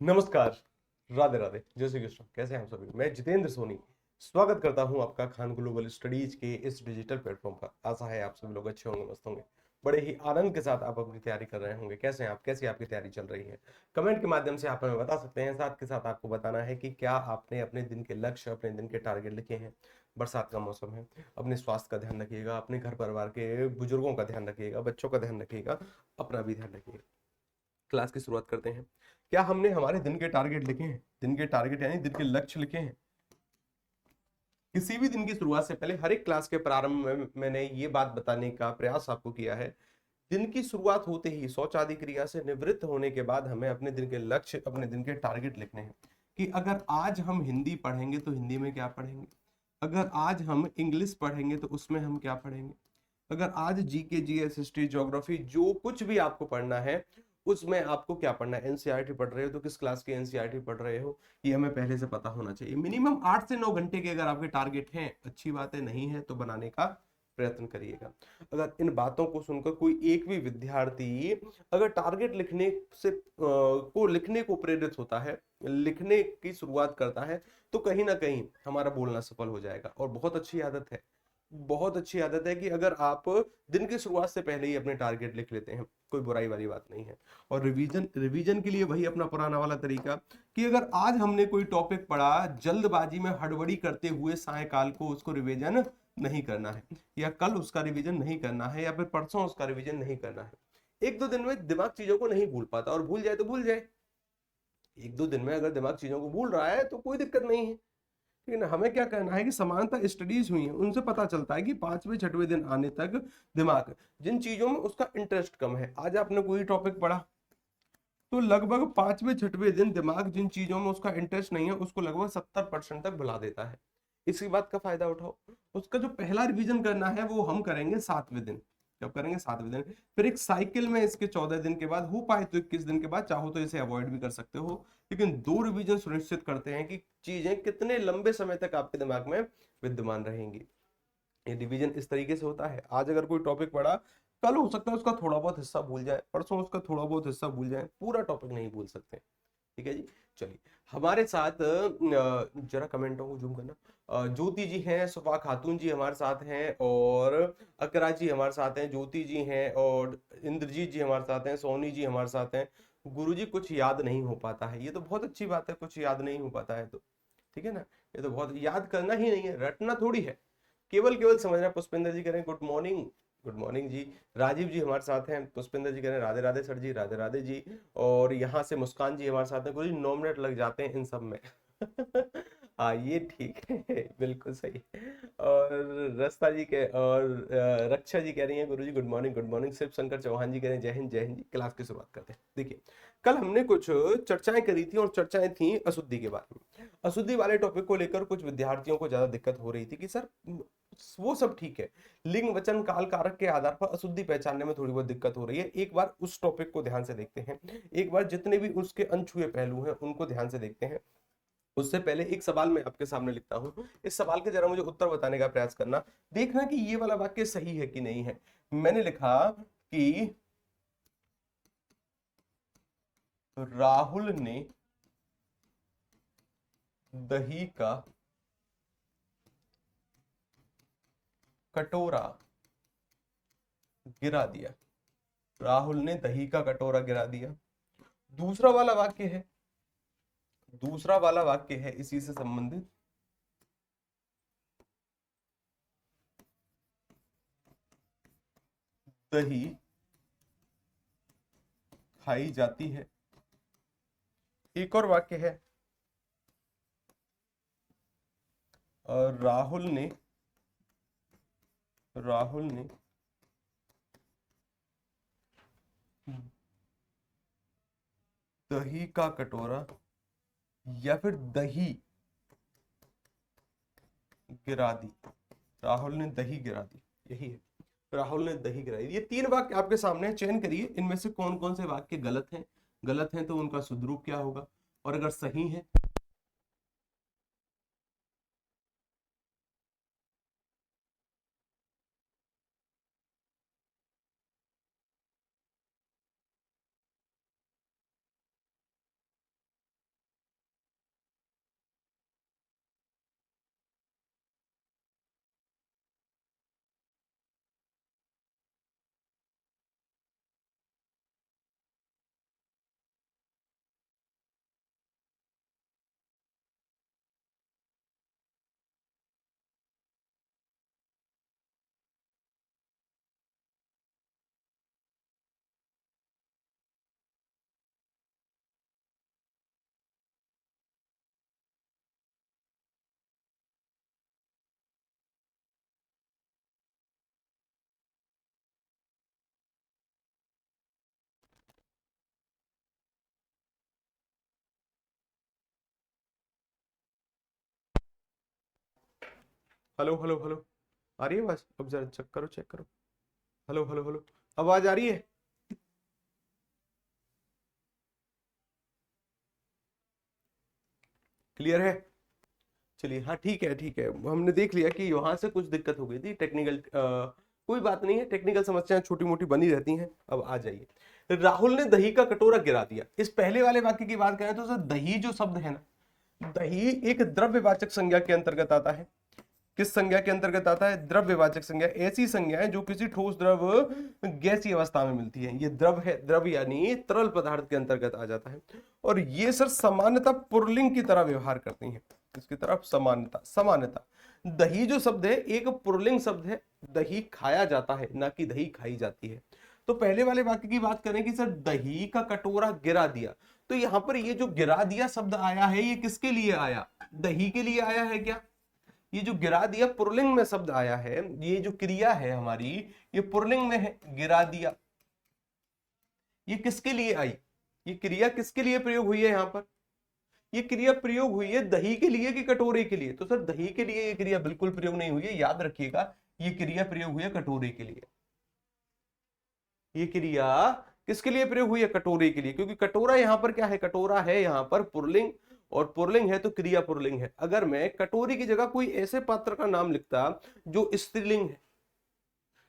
नमस्कार, राधे राधे, जय श्री कृष्ण। कैसे हैं आप सभी? मैं जितेंद्र सोनी स्वागत करता हूं आपका खान ग्लोबल स्टडीज के इस डिजिटल प्लेटफॉर्म पर। आशा है आप सभी लोग अच्छे होंगे, मस्त होंगे, बड़े ही आनंद के साथ आप अपनी तैयारी कर रहे होंगे। कैसे हैं आप? कैसी आपकी तैयारी चल रही है? कमेंट के माध्यम से आप हमें बता सकते हैं। साथ के साथ आपको बताना है कि क्या आपने अपने दिन के लक्ष्य, अपने दिन के टारगेट लिखे हैं। बरसात का मौसम है, अपने स्वास्थ्य का ध्यान रखिएगा, अपने घर परिवार के बुजुर्गों का ध्यान रखिएगा, बच्चों का ध्यान रखिएगा, अपना भी ध्यान रखिएगा। क्लास की शुरुआत करते हैं। क्या हमने हमारे दिन के टारगेट लिखे हैं? दिन के टारगेट यानी दिन के लक्ष्य लिखे हैं? किसी भी दिन की शुरुआत से पहले हर एक क्लास के प्रारंभ में मैंने ये बात बताने का प्रयास आपको किया है। दिन की शुरुआत होते ही शौच आदि क्रिया से निवृत्त होने के बाद हमें अपने दिन के लक्ष्य, अपने दिन के टारगेट लिखने हैं कि अगर आज हम हिंदी पढ़ेंगे तो हिंदी में क्या पढ़ेंगे, अगर आज हम इंग्लिश पढ़ेंगे तो उसमें हम क्या पढ़ेंगे, अगर आज जीके, जीएस, हिस्ट्री, ज्योग्राफी, जो कुछ भी आपको पढ़ना है उसमें आपको क्या पढ़ना है। एनसीईआरटी पढ़ रहे हो तो किस क्लास की एनसीईआरटी पढ़ रहे हो, ये हमें पहले से पता होना चाहिए। मिनिमम 8 से 9 घंटे के अगर आपके टारगेट हैं, अच्छी बात है, नहीं है तो बनाने का प्रयत्न करिएगा। अगर इन बातों को सुनकर कोई एक भी विद्यार्थी अगर टारगेट लिखने से को लिखने को प्रेरित होता है, लिखने की शुरुआत करता है, तो कहीं ना कहीं हमारा बोलना सफल हो जाएगा। और बहुत अच्छी आदत है, बहुत अच्छी आदत है कि अगर आप दिन की शुरुआत से पहले ही अपने टारगेट लिख लेते हैं, कोई बुराई वाली बात नहीं है। और रिवीजन रिवीजन के लिए वही अपना पुराना वाला तरीका कि अगर आज हमने कोई टॉपिक पढ़ा, जल्दबाजी में हड़बड़ी करते हुए सायकाल को उसको रिवीजन नहीं करना है, या कल उसका रिवीजन नहीं करना है, या फिर परसों उसका रिवीजन नहीं करना है। एक दो दिन में दिमाग चीजों को नहीं भूल पाता, और भूल जाए तो भूल जाए। एक दो दिन में अगर दिमाग चीजों को भूल रहा है तो कोई दिक्कत नहीं है। लेकिन हमें क्या करना है कि समानता स्टडीज हुई है, उनसे पता चलता है कि 5वें 6वें दिन आने तक दिमाग जिन चीजों में उसका इंटरेस्ट कम है, आज आपने कोई टॉपिक पढ़ा तो लगभग 5वें 6वें दिन दिमाग जिन चीजों में उसका इंटरेस्ट नहीं है उसको लगभग 70% तक भुला देता है। इसी बात का फायदा उठाओ। उसका जो पहला रिवीजन करना है वो हम करेंगे 7वें दिन। कब करेंगे? 7वें दिन। फिर एक साइकिल में इसके 14 दिन के बाद, हो पाए तो 21 दिन के बाद, चाहो तो इसे अवॉइड भी कर सकते हो। लेकिन 2 रिवीजन सुनिश्चित करते हैं कि चीजें कितने लंबे समय तक आपके दिमाग में विद्यमान रहेंगी। ये डिवीजन इस तरीके से होता है। आज अगर कोई टॉपिक पढ़ा, कल हो सकता है उसका थोड़ा बहुत हिस्सा भूल जाए, परसों उसका थोड़ा बहुत हिस्सा भूल जाए, पूरा टॉपिक नहीं भूल सकते। ठीक है जी। चलिए, हमारे साथ जरा कमेंटों को जूम करना। ज्योति जी हैं, सुफा खातून जी हमारे साथ हैं, और अकरा जी हमारे साथ हैं, ज्योति जी हैं, और इंद्रजीत जी हमारे साथ हैं, सोनी जी हमारे साथ हैं। गुरु जी कुछ याद नहीं हो पाता है, ये तो बहुत अच्छी बात है, कुछ याद नहीं हो पाता है तो ठीक है ना। ये तो बहुत, याद करना ही नहीं है, रटना थोड़ी है, केवल केवल समझना। पुष्पेंद्र जी कह रहे हैं गुड मॉर्निंग। गुड मॉर्निंग जी। राजीव जी हमारे साथ हैं। पुष्पेंद्र जी कह रहे हैं राधे राधे सर जी, राधे राधे जी। और यहाँ से मुस्कान जी हमारे साथ हैं। कुछ 9 मिनट लग जाते हैं इन सब में। हाँ, ये ठीक है, बिल्कुल सही। और रस्ता जी के, और रक्षा जी कह रही हैं गुरु जी good morning, good morning. Shiv Shankar Chauhan ji कह रहे हैं जय हिंद, जय हिंद जी। क्लास की शुरुआत करते हैं। देखिए, कल हमने कुछ चर्चाएं करी थी, और चर्चाएं थी अशुद्धि के बारे में। अशुद्धि वाले टॉपिक को लेकर कुछ विद्यार्थियों को ज्यादा दिक्कत हो रही थी कि सर वो सब ठीक है, लिंग वचन काल कारक के आधार पर अशुद्धि पहचानने में थोड़ी बहुत दिक्कत हो रही है। एक बार उस टॉपिक को ध्यान से देखते हैं, एक बार जितने भी उसके अनछुए पहलू हैं उनको ध्यान से देखते हैं। उससे पहले एक सवाल मैं आपके सामने लिखता हूं, इस सवाल के जरा मुझे उत्तर बताने का प्रयास करना। देखना कि ये वाला वाक्य सही है कि नहीं है। मैंने लिखा कि राहुल ने दही का कटोरा गिरा दिया। राहुल ने दही का कटोरा गिरा दिया। दूसरा वाला वाक्य है, दूसरा वाला वाक्य है इसी से संबंधित। दही खाई जाती है। एक और वाक्य है, राहुल ने, राहुल ने दही का कटोरा या फिर दही गिरा दी। राहुल ने दही गिरा दी, यही है, राहुल ने दही गिराई। ये 3 वाक्य आपके सामने हैं। चयन करिए इनमें से कौन कौन से वाक्य गलत हैं। गलत हैं तो उनका सुद्रूप क्या होगा, और अगर सही है हेलो हेलो हेलो, आ रही है आवाज? अब जरा चेक करो, चेक करो। हेलो हेलो हेलो, आवाज आ रही है? क्लियर है? चलिए, हाँ ठीक है, ठीक है। हमने देख लिया कि वहां से कुछ दिक्कत हो गई थी टेक्निकल, कोई बात नहीं है, टेक्निकल समस्याएं छोटी मोटी बनी रहती हैं। अब आ जाइए। राहुल ने दही का कटोरा गिरा दिया, इस पहले वाले वाक्य की बात करें तो सर दही जो शब्द है ना, दही एक द्रव्यवाचक संज्ञा के अंतर्गत आता है। किस संज्ञा के अंतर्गत आता है? द्रव्यवाचक संज्ञा। ऐसी संज्ञा है जो किसी ठोस द्रव गैसीय अवस्था में मिलती है। ये द्रव है, द्रव यानी तरल पदार्थ के अंतर्गत आ जाता है। और ये सर सामान्यतः पुल्लिंग की तरह व्यवहार करती हैं। इसकी तरफ समानता, समानता। दही जो शब्द है एक पुल्लिंग शब्द है। दही खाया जाता है, ना कि दही खाई जाती है। तो पहले वाले वाक्य की बात करें कि सर दही का कटोरा गिरा दिया, तो यहां पर ये जो गिरा दिया शब्द आया है ये किसके लिए आया? दही के लिए आया है क्या? ये जो गिरा दिया पुल्लिंग में शब्द आया है, ये जो क्रिया है हमारी, ये पुल्लिंग में है, गिरा दिया। ये किसके लिए आई? ये क्रिया किसके लिए प्रयोग हुई है यहां पर? ये क्रिया प्रयोग हुई है दही के लिए कि कटोरे के लिए? तो सर दही के लिए ये क्रिया बिल्कुल प्रयोग नहीं हुई है, याद रखिएगा। ये क्रिया प्रयोग हुई है कटोरे के लिए। ये क्रिया किसके लिए प्रयोग हुई है? कटोरे के लिए, क्योंकि कटोरा यहां पर क्या है? कटोरा है यहां पर पुल्लिंग, और पुल्लिंग है तो क्रिया पुल्लिंग है। अगर मैं कटोरी की जगह कोई ऐसे पात्र का नाम लिखता जो स्त्रीलिंग है,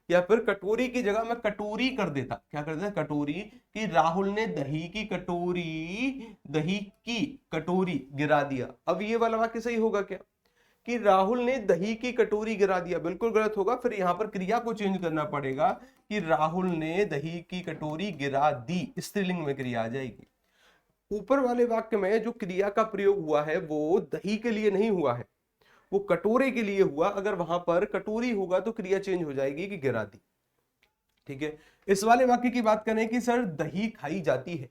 या फिर कटोरी की जगह मैं कटोरी कर देता, क्या कर देता? कटोरी। कि राहुल ने दही की कटोरी, दही की कटोरी गिरा दिया। अब ये वाला वाक्य सही होगा क्या? कि राहुल ने दही की कटोरी गिरा दिया, बिल्कुल गलत होगा। फिर यहां पर क्रिया को चेंज करना पड़ेगा कि राहुल ने दही की कटोरी गिरा दी, स्त्रीलिंग में क्रिया आ जाएगी। ऊपर वाले वाक्य में जो क्रिया का प्रयोग हुआ है वो दही के लिए नहीं हुआ है, वो कटोरे के लिए हुआ। अगर वहां पर कटोरी होगा तो क्रिया चेंज हो जाएगी कि गिरा दी। ठीक है। इस वाले वाक्य की बात करें कि सर दही खाई जाती है,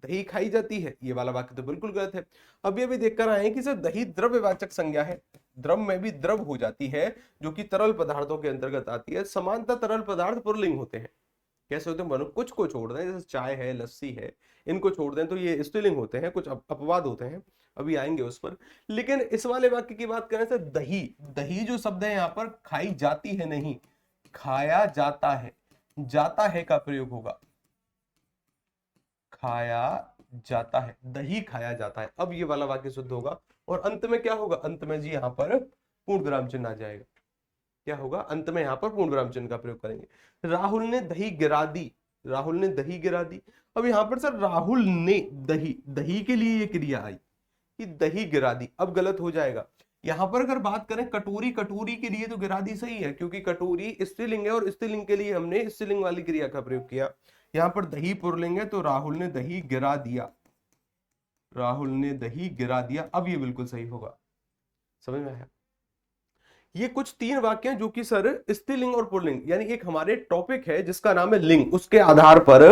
दही खाई जाती है, ये वाला वाक्य तो बिल्कुल गलत है। अभी अभी देखकर आए कि सर दही द्रव्यवाचक संज्ञा है, द्रव में भी द्रव हो जाती है, जो कि तरल पदार्थों के अंतर्गत आती है। समानता तरल पदार्थ पुल्लिंग होते हैं। कैसे होते हैं? मानो कुछ को छोड़ दें, जैसे चाय है, लस्सी है, इनको छोड़ दें तो ये स्त्रीलिंग होते हैं, कुछ अपवाद होते हैं, अभी आएंगे उस पर। लेकिन इस वाले वाक्य की बात करें तो दही, दही जो शब्द है यहाँ पर खाई जाती है नहीं, खाया जाता है। जाता है का प्रयोग होगा, खाया जाता है, दही खाया जाता है। अब ये वाला वाक्य शुद्ध होगा। और अंत में क्या होगा? अंत में जी यहाँ पर पूर्ण विराम चिन्ह आ जाएगा। क्या होगा? अंत में यहां पर पूर्ण विराम चिन्ह का प्रयोग करेंगे। राहुल ने दही गिरा दी, राहुल ने दही गिरा दी। अब यहां पर सर राहुल ने दही, दही के लिए ये क्रिया आई कि दही गिरा दी, अब गलत हो जाएगा। यहां पर अगर बात करें कटोरी, कटोरी के लिए तो गिरा दी सही है, क्योंकि कटोरी स्त्रीलिंग है और स्त्रीलिंग के लिए हमने स्त्रीलिंग वाली क्रिया का प्रयोग किया। यहां पर दही पुल्लिंग है तो राहुल ने दही गिरा दिया, राहुल ने दही गिरा दिया। अब ये बिल्कुल सही होगा। समझ में आया? ये कुछ तीन वाक्य हैं जो कि सर स्त्रीलिंग और पुल्लिंग, यानी एक हमारे टॉपिक है जिसका नाम है लिंग, उसके आधार पर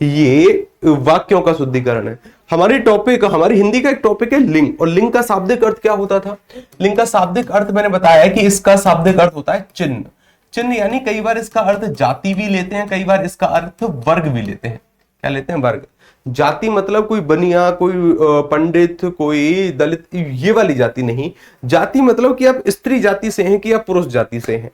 ये वाक्यों का शुद्धिकरण है। हमारी टॉपिक, हमारी हिंदी का एक टॉपिक है लिंग, और लिंग का शाब्दिक अर्थ क्या होता था? लिंग का शाब्दिक अर्थ मैंने बताया है कि इसका शाब्दिक अर्थ होता है चिन्ह। चिन्ह यानी कई बार इसका अर्थ जाति भी लेते हैं, कई बार इसका अर्थ वर्ग भी लेते हैं। क्या लेते हैं? वर्ग। जाति मतलब कोई बनिया, कोई पंडित, कोई दलित, ये वाली जाति नहीं। जाति मतलब कि आप स्त्री जाति से हैं कि आप पुरुष जाति से हैं,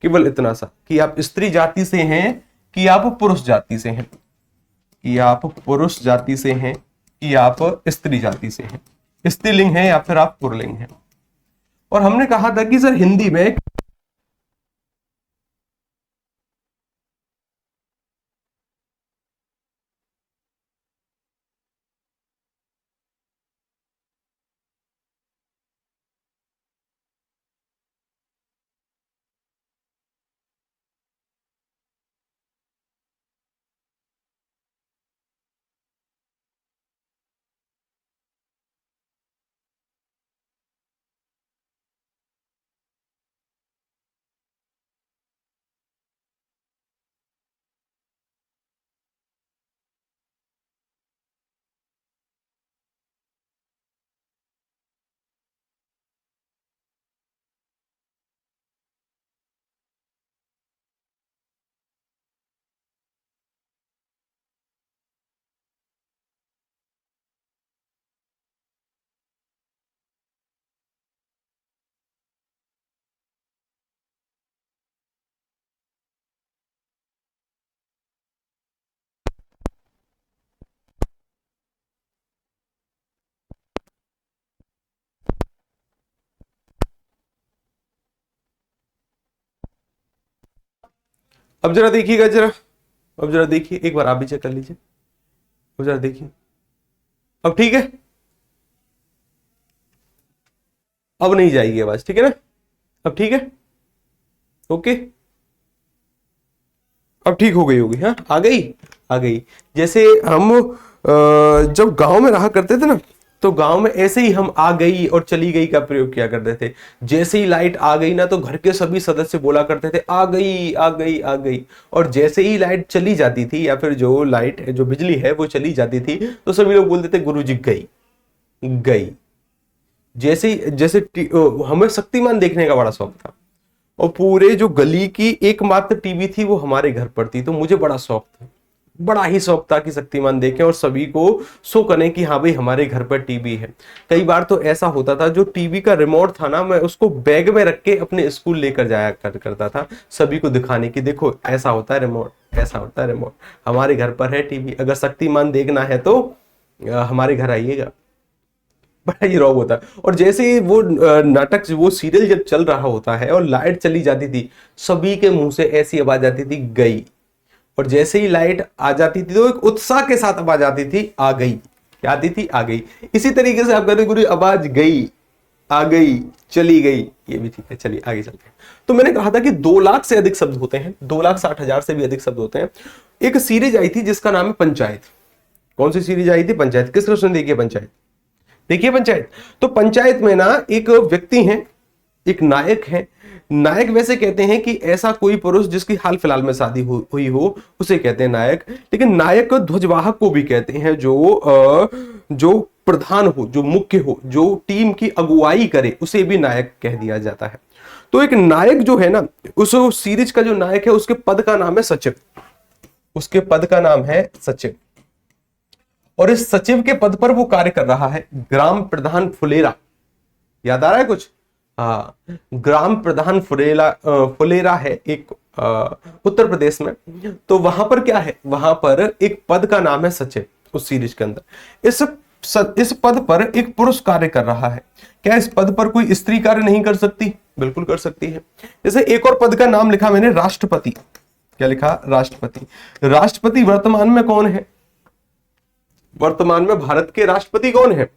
केवल इतना सा, कि आप स्त्री जाति से हैं कि आप पुरुष जाति से हैं, कि आप पुरुष जाति से हैं कि आप स्त्री जाति से हैं, स्त्रीलिंग है या फिर आप पुल्लिंग हैं। और हमने कहा था कि सर हिंदी में अब जरा देखिएगा, जरा अब जरा देखिए, एक बार आप भी चेक कर लीजिए, अब जरा देखिए, अब ठीक है, अब नहीं जाएगी आवाज, ठीक है ना, अब ठीक है, ओके, अब ठीक हो गई होगी, हाँ आ गई, आ गई। जैसे हम जब गांव में रहा करते थे ना, तो गांव में ऐसे ही हम आ गई और चली गई का प्रयोग किया करते थे। जैसे ही लाइट आ गई ना, तो घर के सभी सदस्य बोला करते थे आ गई आ गई आ गई। और जैसे ही लाइट चली जाती थी, या फिर जो लाइट जो बिजली है वो चली जाती थी, तो सभी लोग बोलते थे गुरु जी गई, गई। जैसे जैसे हमें शक्तिमान देखने का बड़ा शौक था, और पूरे जो गली की एकमात्र टीवी थी वो हमारे घर पर थी, तो मुझे बड़ा शौक था, बड़ा ही शौक था कि शक्तिमान देखें और सभी को शो करें कि हाँ भाई हमारे घर पर टीवी है। कई बार तो ऐसा होता था, जो टीवी का रिमोट था ना, मैं उसको बैग में रख के अपने स्कूल लेकर जाया करता था, सभी को दिखाने की देखो ऐसा होता है रिमोट, ऐसा होता है रिमोट, हमारे घर पर है टीवी, अगर शक्तिमान देखना है तो हमारे घर आइएगा। बड़ा ही रॉब होता है। और जैसे ही वो नाटक, वो सीरियल जब चल रहा होता है और लाइट चली जाती थी, सभी के मुंह से ऐसी आवाज आती थी गई। और जैसे ही लाइट आ जाती थी तो एक उत्साह के साथ आवाज आती थी आ गई, क्या आती थी आ गई। इसी तरीके से आप कहते गुरु आवाज गई, आ गई, चली गई, ये भी ठीक है, चलिए आगे चलते हैं। तो मैंने कहा था कि 2 लाख से अधिक शब्द होते हैं, 2,60,000 से भी अधिक शब्द होते हैं। एक सीरीज आई थी जिसका नाम है पंचायत। कौन सी सीरीज आई थी? पंचायत। किस क्वेश्चन देखिए पंचायत, देखिए पंचायत। तो पंचायत में ना एक व्यक्ति है, एक नायक है। नायक वैसे कहते हैं कि ऐसा कोई पुरुष जिसकी हाल फिलहाल में शादी हुई हो, उसे कहते हैं नायक। लेकिन नायक ध्वजवाहक को भी कहते हैं, जो प्रधान हो, जो मुख्य हो, जो टीम की अगुवाई करे, उसे भी नायक कह दिया जाता है। तो एक नायक जो है ना, उस सीरीज का जो नायक है, उसके पद का नाम है सचिव। उसके पद का नाम है सचिव। और इस सचिव के पद पर वो कार्य कर रहा है ग्राम प्रधान फुलेरा। याद आ रहा है कुछ? हाँ, ग्राम प्रधान फुलेरा है एक उत्तर प्रदेश में। तो वहां पर क्या है, वहां पर एक पद का नाम है सचिव उस सीरीज के अंदर। इस पद पर एक पुरुष कार्य कर रहा है। क्या इस पद पर कोई स्त्री कार्य नहीं कर सकती? बिल्कुल कर सकती है। जैसे एक और पद का नाम लिखा मैंने, राष्ट्रपति। क्या लिखा? राष्ट्रपति। राष्ट्रपति वर्तमान में कौन है? वर्तमान में भारत के राष्ट्रपति कौन है?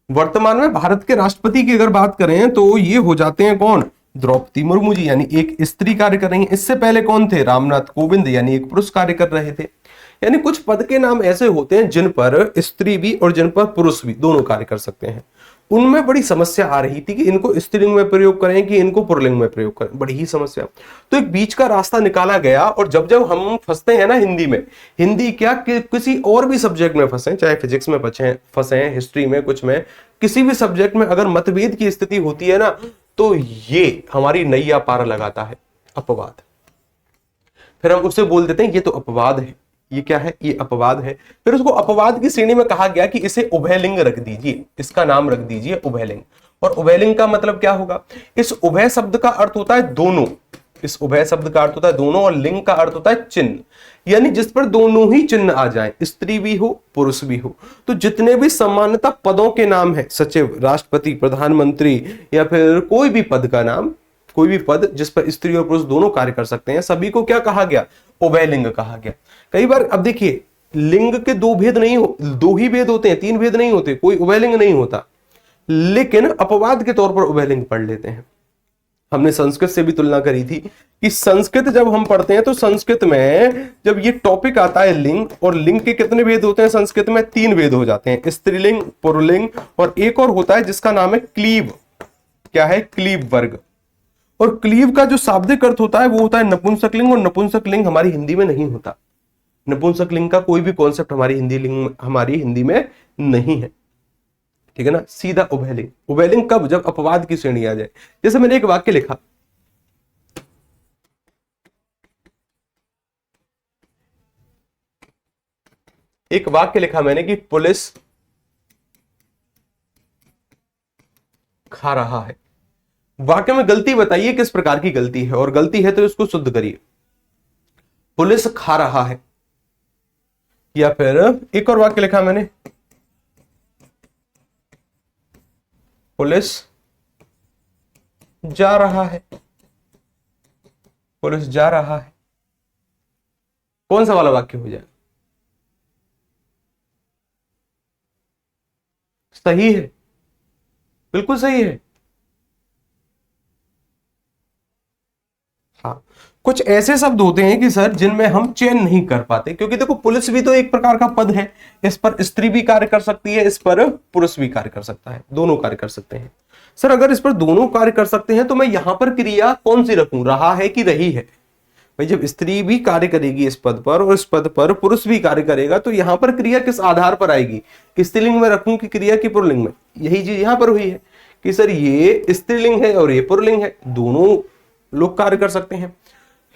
वर्तमान में भारत के राष्ट्रपति की अगर बात करें तो ये हो जाते हैं कौन? द्रौपदी मुर्मू जी, यानी एक स्त्री कार्य कर रही है। इससे पहले कौन थे? रामनाथ कोविंद, यानी एक पुरुष कार्य कर रहे थे। यानी कुछ पद के नाम ऐसे होते हैं जिन पर स्त्री भी और जिन पर पुरुष भी दोनों कार्य कर सकते हैं। उनमें बड़ी समस्या आ रही थी कि इनको स्त्रीलिंग में प्रयोग करें कि इनको पुल्लिंग में प्रयोग करें, बड़ी ही समस्या। तो एक बीच का रास्ता निकाला गया। और जब जब हम फंसते हैं ना हिंदी में, हिंदी क्या कि किसी और भी सब्जेक्ट में फंसे, चाहे फिजिक्स में फंसे, हिस्ट्री में, कुछ में, किसी भी सब्जेक्ट में अगर मतभेद की स्थिति होती है ना, तो ये हमारी नैया पार लगाता है, अपवाद। फिर हम उससे बोल देते हैं ये तो अपवाद है। ये क्या है? ये अपवाद है। फिर उसको अपवाद की श्रेणी में कहा गया कि इसे उभयलिंग रख दीजिए, इसका नाम रख दीजिए उभयलिंग। और उभयलिंग का मतलब क्या होगा? इस उभय शब्द का अर्थ होता है दोनों। इस उभय शब्द का अर्थ होता है दोनों, और लिंग का अर्थ होता है चिन्ह, यानी जिस पर दोनों ही चिन्ह आ जाए, स्त्री भी हो पुरुष भी हो। तो जितने भी सामान्यतः पदों के नाम है, सचिव, राष्ट्रपति, प्रधानमंत्री, या फिर कोई भी पद का नाम, कोई भी पद जिस पर स्त्री और पुरुष दोनों कार्य कर सकते हैं, सभी को क्या कहा गया? उभयलिंग कहा गया। कई बार अब देखिए, लिंग के दो भेद नहीं हो, दो ही भेद होते हैं, 3 भेद नहीं होते, कोई उभयलिंग नहीं होता। लेकिन अपवाद के तौर पर उभयलिंग पढ़ लेते हैं। हमने संस्कृत से भी तुलना करी थी कि संस्कृत जब हम पढ़ते हैं तो संस्कृत में जब ये टॉपिक आता है लिंग, और लिंग के कितने भेद होते हैं संस्कृत में? 3 भेद हो जाते हैं, स्त्रीलिंग, पुल्लिंग, और एक और होता है जिसका नाम है क्लीब। क्या है? क्लीब वर्ग। और क्लीव का जो शाब्दिक अर्थ होता है वो होता है नपुंसक लिंग, और नपुंसक लिंग हमारी हिंदी में नहीं होता। नपुंसक लिंग का कोई भी कॉन्सेप्ट हमारी हिंदी में नहीं है, ठीक है ना? सीधा उभयलिंग। उभयलिंग कब? जब अपवाद की श्रेणी आ जाए। जैसे मैंने एक वाक्य लिखा, एक वाक्य लिखा मैंने कि पुलिस खा रहा है। वाक्य में गलती बताइए किस प्रकार की गलती है, और गलती है तो इसको शुद्ध करिए। पुलिस खा रहा है। या फिर एक और वाक्य लिखा मैंने, पुलिस जा रहा है। पुलिस जा रहा है, कौन सा वाला वाक्य हो जाएगा? सही है, बिल्कुल सही है। हाँ, कुछ ऐसे शब्द होते हैं कि सर जिनमें हम चयन नहीं कर पाते, क्योंकि देखो पुलिस भी तो एक प्रकार का पद है, इस पर स्त्री भी कार्य कर सकती है, इस पर पुरुष भी कार्य कर सकता है, दोनों कार्य कर सकते हैं। सर अगर इस पर दोनों कार्य कर सकते हैं तो मैं यहां पर क्रिया कौन सी रखूं, रहा है कि रही है? भाई जब स्त्री भी कार्य करेगी इस पद पर और इस पद पर पुरुष भी कार्य करेगा तो यहां पर क्रिया किस आधार पर आएगी, कि स्त्रीलिंग में रखूं कि क्रिया की पुल्लिंग में? यही चीज यहां पर हुई है कि सर ये स्त्रीलिंग है और ये पुल्लिंग है, दोनों लोग कार्य कर सकते हैं,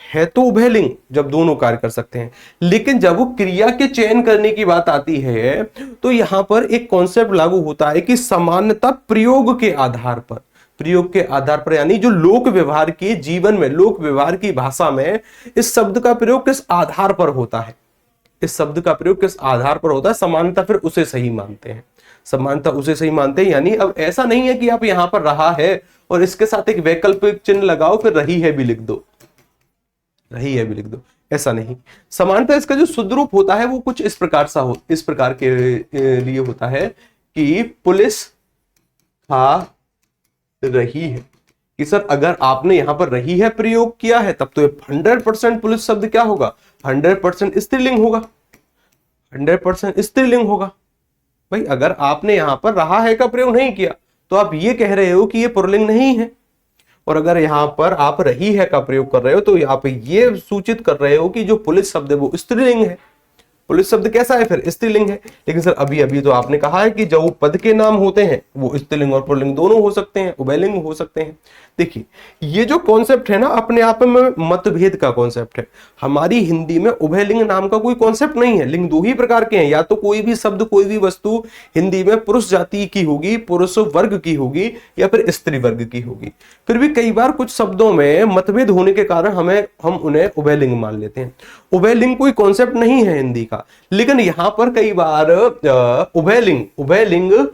है तो उभयलिंग जब दोनों कार्य कर सकते हैं। लेकिन जब वो क्रिया के चयन करने की बात आती है तो यहां पर एक कॉन्सेप्ट लागू होता है कि समानता प्रयोग के आधार पर, प्रयोग के आधार पर यानी जो लोक व्यवहार के जीवन में, लोक व्यवहार की भाषा में इस शब्द का प्रयोग किस आधार पर होता है, इस शब्द का प्रयोग किस आधार पर होता है, समानता फिर उसे सही मानते हैं, समानता उसे सही मानते हैं। यानी अब ऐसा नहीं है कि आप यहां पर रहा है और इसके साथ एक वैकल्पिक चिन्ह लगाओ फिर रही है भी लिख दो, रही है भी लिख दो, ऐसा नहीं। समानता इसका जो शुद्ध रूप होता है वो कुछ इस प्रकार इस प्रकार के लिए होता है कि पुलिस खा रही है, कि सर अगर आपने यहां पर रही है प्रयोग किया है तब तो 100% पुलिस शब्द क्या होगा, 100% स्त्रीलिंग होगा, 100% स्त्रीलिंग होगा। भाई अगर आपने यहां पर रहा है का प्रयोग नहीं किया तो आप ये कह रहे हो कि ये पुल्लिंग नहीं है, और अगर यहां पर आप रही है का प्रयोग कर रहे हो तो आप ये सूचित कर रहे हो कि जो पुलिस शब्द है वो स्त्रीलिंग है। पुलिस शब्द कैसा है फिर, स्त्रीलिंग है। लेकिन सर अभी अभी तो आपने कहा है कि जो पद के नाम होते हैं वो स्त्रीलिंग और पुल्लिंग दोनों हो सकते हैं, उभयलिंग हो सकते हैं। देखिए ये जो कॉन्सेप्ट है ना अपने आप में मतभेद का कॉन्सेप्ट है। हमारी हिंदी में उभयलिंग नाम का कोई कॉन्सेप्ट नहीं है, लिंग दो ही प्रकार के हैं, या तो कोई भी शब्द कोई भी वस्तु हिंदी में पुरुष जाति की होगी, पुरुष वर्ग की होगी, या फिर स्त्री वर्ग की होगी। फिर भी कई बार कुछ शब्दों में मतभेद होने के कारण हम उन्हें उभयलिंग मान लेते हैं। उभयलिंग कोई कॉन्सेप्ट नहीं है हिंदी का, लेकिन यहां पर कई बार उभयलिंग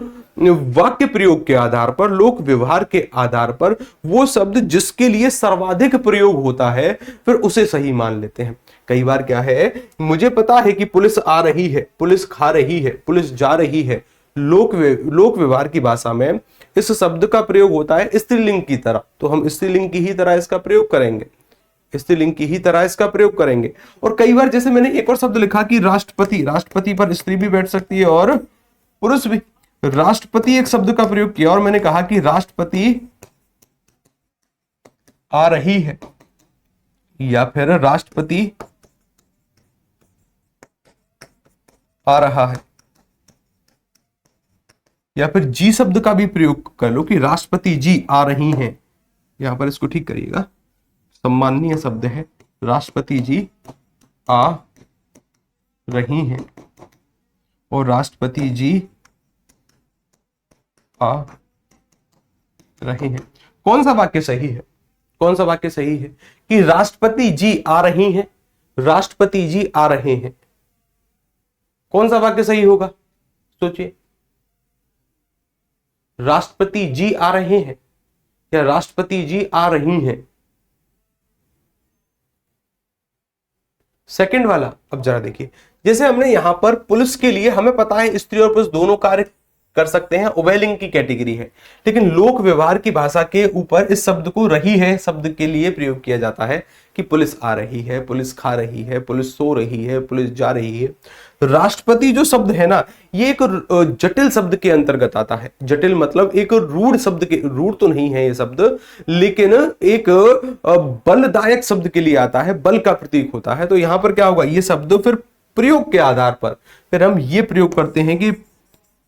वाक्य प्रयोग के आधार पर, लोक व्यवहार के आधार पर वो शब्द जिसके लिए सर्वाधिक प्रयोग होता है फिर उसे सही मान लेते हैं। कई बार क्या है, मुझे पता है कि पुलिस आ रही है, पुलिस खा रही है, पुलिस जा रही है, लोक व्यवहार की भाषा में इस शब्द का प्रयोग होता है स्त्रीलिंग की तरह, तो हम स्त्रीलिंग की ही तरह इसका प्रयोग करेंगे, स्त्रीलिंग की ही तरह इसका प्रयोग करेंगे। और कई बार जैसे मैंने एक और शब्द लिखा कि राष्ट्रपति, राष्ट्रपति पर स्त्री भी बैठ सकती है और पुरुष भी। राष्ट्रपति एक शब्द का प्रयोग किया और मैंने कहा कि राष्ट्रपति आ रही है, या फिर राष्ट्रपति आ रहा है, या फिर जी शब्द का भी प्रयोग कर लो कि राष्ट्रपति जी आ रही हैं। यहां पर इसको ठीक करिएगा, सम्माननीय शब्द है, राष्ट्रपति जी आ रही हैं और राष्ट्रपति जी आ रहे हैं। कौन सा वाक्य सही है, कौन सा वाक्य सही है कि राष्ट्रपति जी आ रही हैं, राष्ट्रपति जी आ रहे हैं? कौन सा वाक्य सही होगा, सोचिए। राष्ट्रपति जी आ रहे हैं या राष्ट्रपति जी आ रही हैं? सेकंड वाला। अब जरा देखिए, जैसे हमने यहां पर पुलिस के लिए हमें पता है स्त्री और पुरुष दोनों कार्य कर सकते हैं, उभयलिंग की कैटेगरी है, लेकिन लोक व्यवहार की भाषा के ऊपर इस शब्द को रही है शब्द के लिए प्रयोग किया जाता है कि पुलिस आ रही है, पुलिस खा रही है, पुलिस सो रही है, पुलिस जा रही है। राष्ट्रपति जो शब्द है ना, ये एक जटिल शब्द के अंतर्गत आता है। जटिल मतलब एक रूढ़ शब्द के, रूढ़ तो नहीं है ये शब्द, लेकिन एक बलदायक शब्द के लिए आता है, बल का प्रतीक होता है। तो यहां पर क्या होगा, ये शब्द फिर प्रयोग के आधार पर फिर हम ये प्रयोग करते हैं कि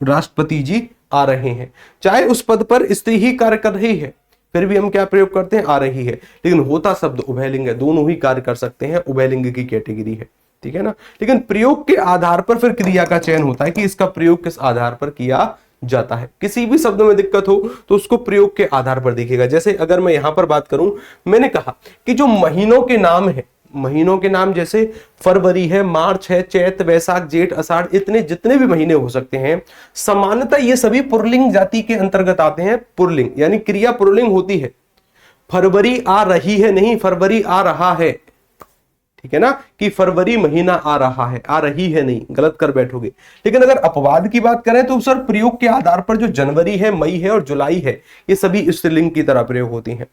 राष्ट्रपति जी आ रहे हैं, चाहे उस पद पर स्त्री ही कार्य कर रही है फिर भी हम क्या प्रयोग करते हैं, आ रही है। लेकिन होता शब्द उभयलिंग है, दोनों ही कार्य कर सकते हैं, उभयलिंग की कैटेगरी है, ठीक है ना। लेकिन प्रयोग के आधार पर फिर क्रिया का चयन होता है कि इसका प्रयोग किस आधार पर किया जाता है। किसी भी शब्द में दिक्कत हो तो उसको प्रयोग के आधार पर देखिएगा। जैसे अगर मैं यहां पर बात करूं, मैंने कहा कि जो महीनों के नाम है, महीनों के नाम जैसे फरवरी है, मार्च है, चैत, वैशाख, जेठ, आषाढ़, इतने जितने भी महीने हो सकते हैं, सामान्यतः ये सभी पुल्लिंग जाति के अंतर्गत आते हैं। पुल्लिंग यानी क्रिया पुल्लिंग होती है, फरवरी आ रही है नहीं, फरवरी आ रहा है, ठीक है ना, कि फरवरी महीना आ रहा है, आ रही है नहीं, गलत कर बैठोगे। लेकिन अगर अपवाद की बात करें तो सर प्रयोग के आधार पर जो जनवरी है, मई है और जुलाई है, ये सभी स्त्रीलिंग की तरह प्रयोग होती हैं।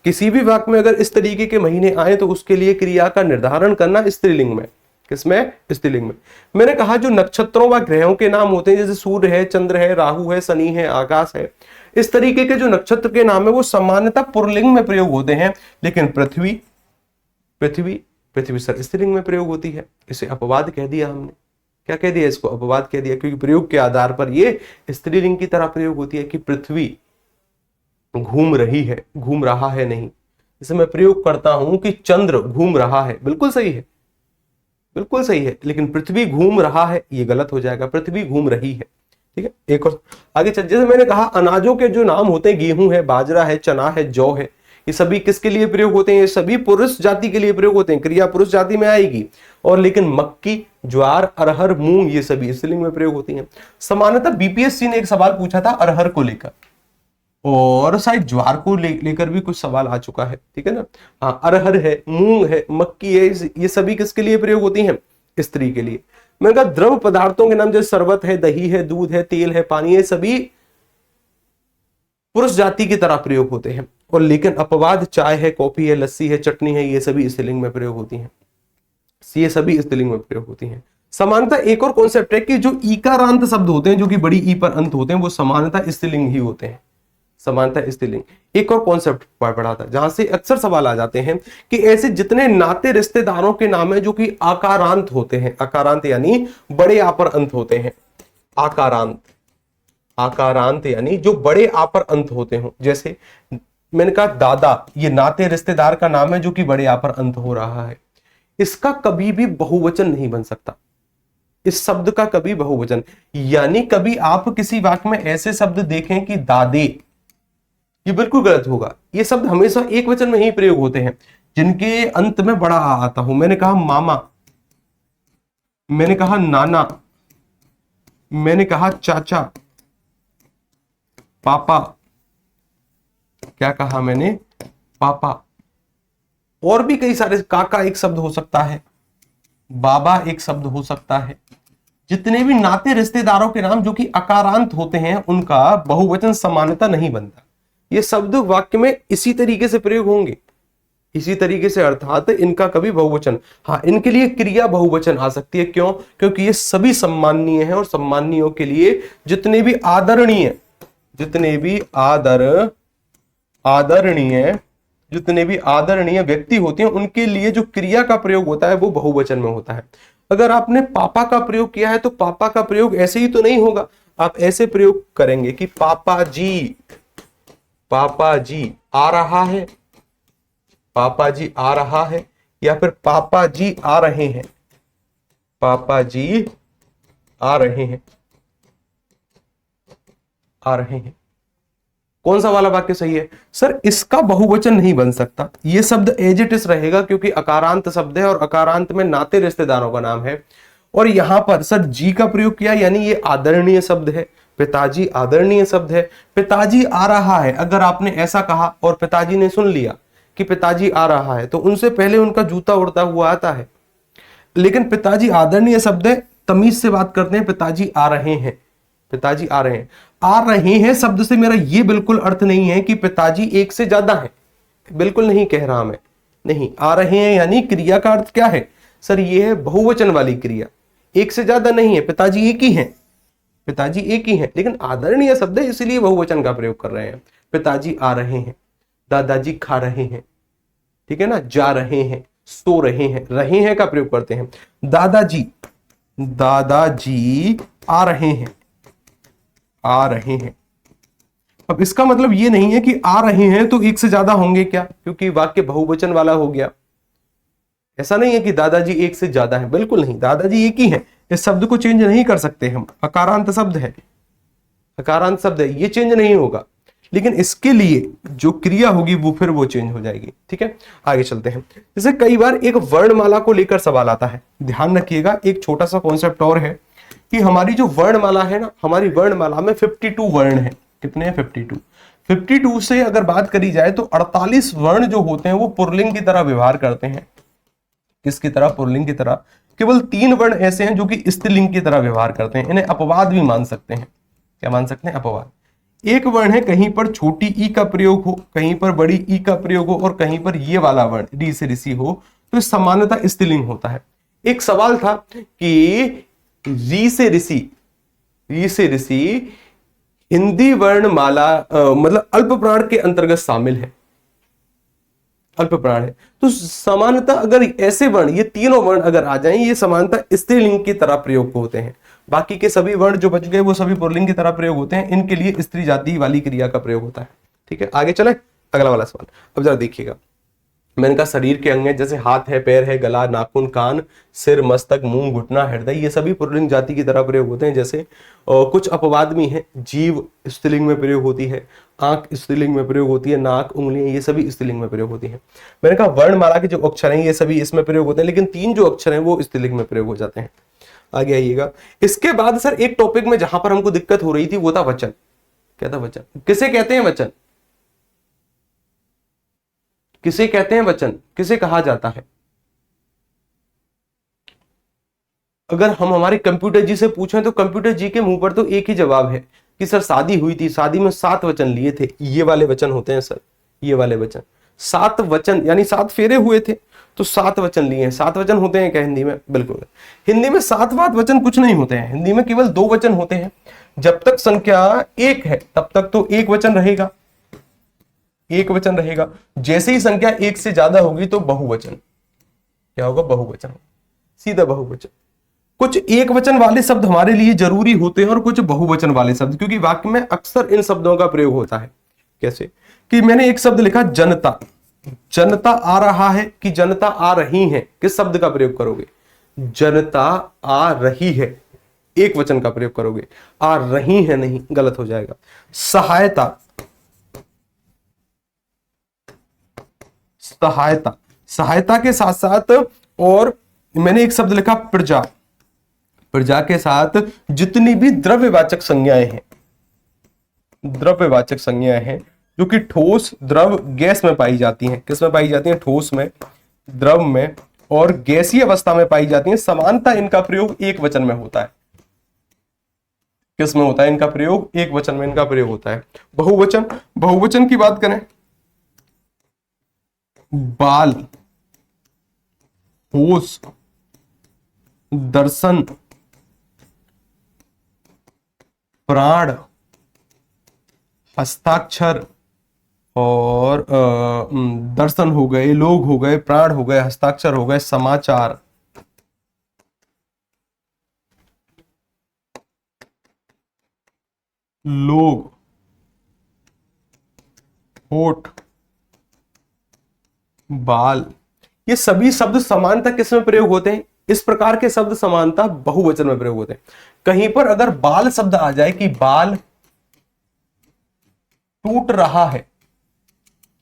किसी भी वाक्य में अगर इस तरीके के महीने आए तो उसके लिए क्रिया का निर्धारण करना स्त्रीलिंग में, किसमें, स्त्रीलिंग में। मैंने कहा जो नक्षत्रों व ग्रहों के नाम होते हैं, जैसे सूर्य है, चंद्र है, राहु है, शनि है, आकाश है, इस तरीके के जो नक्षत्र के नाम है वो सामान्यतः पुल्लिंग में प्रयोग होते हैं। लेकिन पृथ्वी, पृथ्वी पृथ्वी सर स्त्रीलिंग में प्रयोग होती है। इसे अपवाद कह दिया हमने, क्या कह दिया, इसको अपवाद कह दिया, क्योंकि प्रयोग के आधार पर ये स्त्रीलिंग की तरह प्रयोग होती है कि पृथ्वी घूम रही है, घूम रहा है नहीं। जैसे मैं प्रयोग करता हूं कि चंद्र घूम रहा है, बिल्कुल सही है, बिल्कुल सही है, लेकिन पृथ्वी घूम रहा है ये गलत हो जाएगा, पृथ्वी घूम रही है। ठीक है, एक और आगे चल, जैसे मैंने कहा अनाजों के जो नाम होते हैं, गेहूं है, बाजरा है, चना है, जौ है, ये सभी किसके लिए प्रयोग होते हैं, ये सभी पुरुष जाति के लिए प्रयोग होते हैं, क्रिया पुरुष जाति में आएगी। और लेकिन मक्की, ज्वार, अरहर, मूंग ये सभी स्त्रीलिंग में प्रयोग होती हैं। सामान्यतः बीपीएससी ने एक सवाल पूछा था अरहर को लेकर, और शायद ज्वार को लेकर भी कुछ सवाल आ चुका है, ठीक है ना। हाँ, अरहर है, मूंग है, मक्की है, ये सभी किसके लिए प्रयोग होती हैं, स्त्री के लिए। मैंने कहा द्रव पदार्थों के नाम जैसे शरबत है, दही है, दूध है, तेल है, पानी है, सभी पुरुष जाति की तरह प्रयोग होते हैं। और लेकिन अपवाद चाय है, कॉफी है, लस्सी है, चटनी है, ये सभी स्त्रीलिंग में प्रयोग होती हैं, ये सभी स्त्रीलिंग में प्रयोग होती हैं। समानता एक और कॉन्सेप्ट है कि जो ईकारांत शब्द होते हैं, जो कि बड़ी ई पर अंत होते हैं, वो समानता स्त्रीलिंग ही होते हैं, समानता स्त्रीलिंग। एक और कॉन्सेप्ट पढ़ा था जहां से अक्सर सवाल आ जाते हैं कि ऐसे जितने नाते रिश्तेदारों के नाम है जो कि आकारांत होते हैं, आकारांत यानी बड़े आ पर अंत होते हैं, आकारांत, आकारांत यानी जो बड़े आ पर अंत होते हो। जैसे मैंने कहा दादा, ये नाते रिश्तेदार का नाम है जो कि बड़े आ पर अंत हो रहा है, इसका कभी भी बहुवचन नहीं बन सकता, इस शब्द का कभी बहुवचन, यानी कभी आप किसी वाक्य में ऐसे शब्द देखें कि दादे, ये बिल्कुल गलत होगा। ये शब्द हमेशा एक वचन में ही प्रयोग होते हैं जिनके अंत में बड़ा आ आता हो। मैंने कहा मामा, मैंने कहा नाना, मैंने कहा चाचा, पापा, क्या कहा मैंने, पापा, और भी कई सारे, काका एक शब्द हो सकता है, बाबा एक शब्द हो सकता है। जितने भी नाते रिश्तेदारों के नाम जो कि अकारांत होते हैं उनका बहुवचन समानता नहीं बनता। ये शब्द वाक्य में इसी तरीके से प्रयोग होंगे, इसी तरीके से, अर्थात इनका कभी बहुवचन, हाँ इनके लिए क्रिया बहुवचन आ सकती है। क्यों? क्योंकि ये सभी सम्माननीय हैं और सम्माननीयों के लिए जितने भी आदरणीय, जितने भी आदरणीय, जितने भी आदरणीय व्यक्ति होते हैं उनके लिए जो क्रिया का प्रयोग होता है वो बहुवचन में होता है। अगर आपने पापा का प्रयोग किया है तो पापा का प्रयोग ऐसे ही तो नहीं होगा, आप ऐसे प्रयोग करेंगे कि पापा जी, पापा जी आ रहा है, पापा जी आ रहा है, या फिर पापा जी आ रहे हैं, पापा जी आ रहे हैं, आ रहे हैं। कौन सा वाला वाक्य सही है सर? इसका बहुवचन नहीं बन सकता, ये शब्द एज इट इज रहेगा क्योंकि अकारांत शब्द है और अकारांत में नाते रिश्तेदारों का नाम है। और यहां पर सर जी का प्रयोग किया यानी ये आदरणीय शब्द है, पिताजी आदरणीय शब्द है। पिताजी आ रहा है, अगर आपने ऐसा कहा और पिताजी ने सुन लिया कि पिताजी आ रहा है तो उनसे पहले उनका जूता उड़ता हुआ आता है। लेकिन पिताजी आदरणीय शब्द है, तमीज से बात करते हैं, पिताजी आ रहे हैं, पिताजी आ रहे हैं। आ रहे हैं शब्द से मेरा ये बिल्कुल अर्थ नहीं है कि पिताजी एक से ज्यादा है, बिल्कुल नहीं कह रहा मैं, नहीं। आ रहे हैं यानी क्रिया का अर्थ क्या है सर? ये है बहुवचन वाली क्रिया, एक से ज्यादा नहीं है, पिताजी एक ही है, पिताजी एक ही है, लेकिन आदरणीय शब्द है इसलिए बहुवचन का प्रयोग कर रहे हैं। पिताजी आ रहे हैं, दादाजी खा रहे हैं, ठीक है ना, जा रहे हैं, सो रहे हैं का प्रयोग करते हैं। दादाजी, दादाजी आ रहे हैं, आ रहे हैं। अब इसका मतलब ये नहीं है कि आ रहे हैं तो एक से ज्यादा होंगे क्या, क्योंकि वाक्य बहुवचन वाला हो गया। ऐसा नहीं है कि दादाजी एक से ज्यादा है, बिल्कुल नहीं, दादाजी एक ही है। इस शब्द को चेंज नहीं कर सकते हम, अकारांत शब्द है, अकारांत शब्द है, ये चेंज नहीं होगा। लेकिन इसके लिए जो क्रिया होगी वो फिर वो चेंज हो जाएगी। ठीक है, आगे चलते हैं। जैसे कई बार एक वर्णमाला को लेकर सवाल आता है, ध्यान रखिएगा। एक छोटा सा कॉन्सेप्ट और है कि हमारी जो वर्णमाला है ना, हमारी वर्णमाला में 52 वर्ण है। कितने हैं? 52। 52 से अगर बात करी जाए तो 48 वर्ण जो होते हैं वो पुल्लिंग की तरह व्यवहार करते हैं। किसकी तरह? पुल्लिंग की तरह। केवल 3 वर्ण ऐसे हैं जो कि स्त्रीलिंग की तरह व्यवहार करते हैं, इन्हें अपवाद भी मान सकते हैं। क्या मान सकते हैं? अपवाद। एक वर्ण है कहीं पर छोटी ई का प्रयोग हो, कहीं पर बड़ी ई का प्रयोग हो, और कहीं पर ये वाला वर्ण री से ऋषि हो, तो सामान्यतः स्त्रीलिंग होता है। एक सवाल था कि री से ऋषि हिंदी वर्णमाला मतलब अल्प प्राण के अंतर्गत शामिल है, अल्प प्राण है। तो समानता अगर ऐसे वर्ण, ये तीनों वर्ण अगर आ जाएं, ये समानता स्त्रीलिंग की तरह प्रयोग होते हैं। बाकी के सभी वर्ण जो बच गए वो सभी पुल्लिंग की तरह प्रयोग होते हैं, इनके लिए स्त्री जाति वाली क्रिया का प्रयोग होता है। ठीक है, आगे चले अगला वाला सवाल। अब जरा देखिएगा, मैंने कहा शरीर के अंग जैसे हाथ है, पैर है, गला, नाखून, कान, सिर, मस्तक, मुंह, घुटना, हृदय, ये सभी पुल्लिंग जाति की तरह प्रयोग होते हैं। जैसे कुछ अपवाद भी हैं, जीव स्त्रीलिंग में प्रयोग होती है, आंख स्त्रीलिंग में प्रयोग होती है, नाक, उंगलियां, ये सभी स्त्रीलिंग में प्रयोग होती हैं। मैंने कहा वर्णमाला के जो अक्षर हैं ये सभी इसमें प्रयोग होते हैं, लेकिन 3 जो अक्षर हैं वो स्त्रीलिंग में प्रयोग हो जाते हैं। आगे आइएगा। इसके बाद सर एक टॉपिक में जहां पर हमको दिक्कत हो रही थी वो था वचन। क्या था? वचन। किसे कहते हैं वचन? किसे कहते हैं वचन? किसे कहा जाता है? अगर हम हमारे कंप्यूटर जी से पूछें तो कंप्यूटर जी के मुंह पर तो एक ही जवाब है कि सर शादी हुई थी, शादी में 7 वचन लिए थे। ये वाले वचन होते हैं सर, ये वाले वचन 7 वचन, यानी 7 फेरे हुए थे तो 7 वचन लिए हैं। 7 वचन होते हैं क्या हिंदी में? बिल्कुल। हिंदी में 7 वचन कुछ नहीं होते हैं, हिंदी में केवल 2 वचन होते हैं। जब तक संख्या 1 है तब तक तो 1 वचन रहेगा, 1 वचन रहेगा। जैसे ही संख्या 1 से ज्यादा होगी तो बहुवचन। क्या होगा? बहुवचन, सीधा बहुवचन। कुछ एक वचन वाले शब्द हमारे लिए जरूरी होते हैं और कुछ बहुवचन वाले शब्द, क्योंकि वाक्य में अक्सर इन शब्दों का प्रयोग होता है। कैसे? कि मैंने एक शब्द लिखा जनता, जनता आ रहा है कि जनता आ रही है, किस शब्द का प्रयोग करोगे? जनता आ रही है, एक वचन का प्रयोग करोगे। आ रही है नहीं, गलत हो जाएगा। सहायता, सहायता, सहायता के साथ साथ और मैंने एक शब्द लिखा प्रजा, प्रजा के साथ जितनी भी द्रव्यवाचक संज्ञाएं हैं, द्रव्यवाचक संज्ञाएं हैं जो कि ठोस, द्रव, गैस में पाई जाती हैं। किस में पाई जाती हैं? ठोस में, द्रव में और गैसीय अवस्था में पाई जाती हैं। समानता इनका प्रयोग एक वचन में होता है। किस में होता है इनका प्रयोग? एक वचन में इनका प्रयोग होता है। बहुवचन, बहुवचन की बात करें, बाल, होश, दर्शन, प्राण, हस्ताक्षर और दर्शन हो गए, लोग हो गए, प्राण हो गए, हस्ताक्षर हो गए, समाचार, लोग, होठ, बाल, ये सभी शब्द समानता किस में प्रयोग होते हैं? इस प्रकार के शब्द समानता बहुवचन में प्रयोग होते हैं। कहीं पर अगर बाल शब्द आ जाए कि बाल टूट रहा है,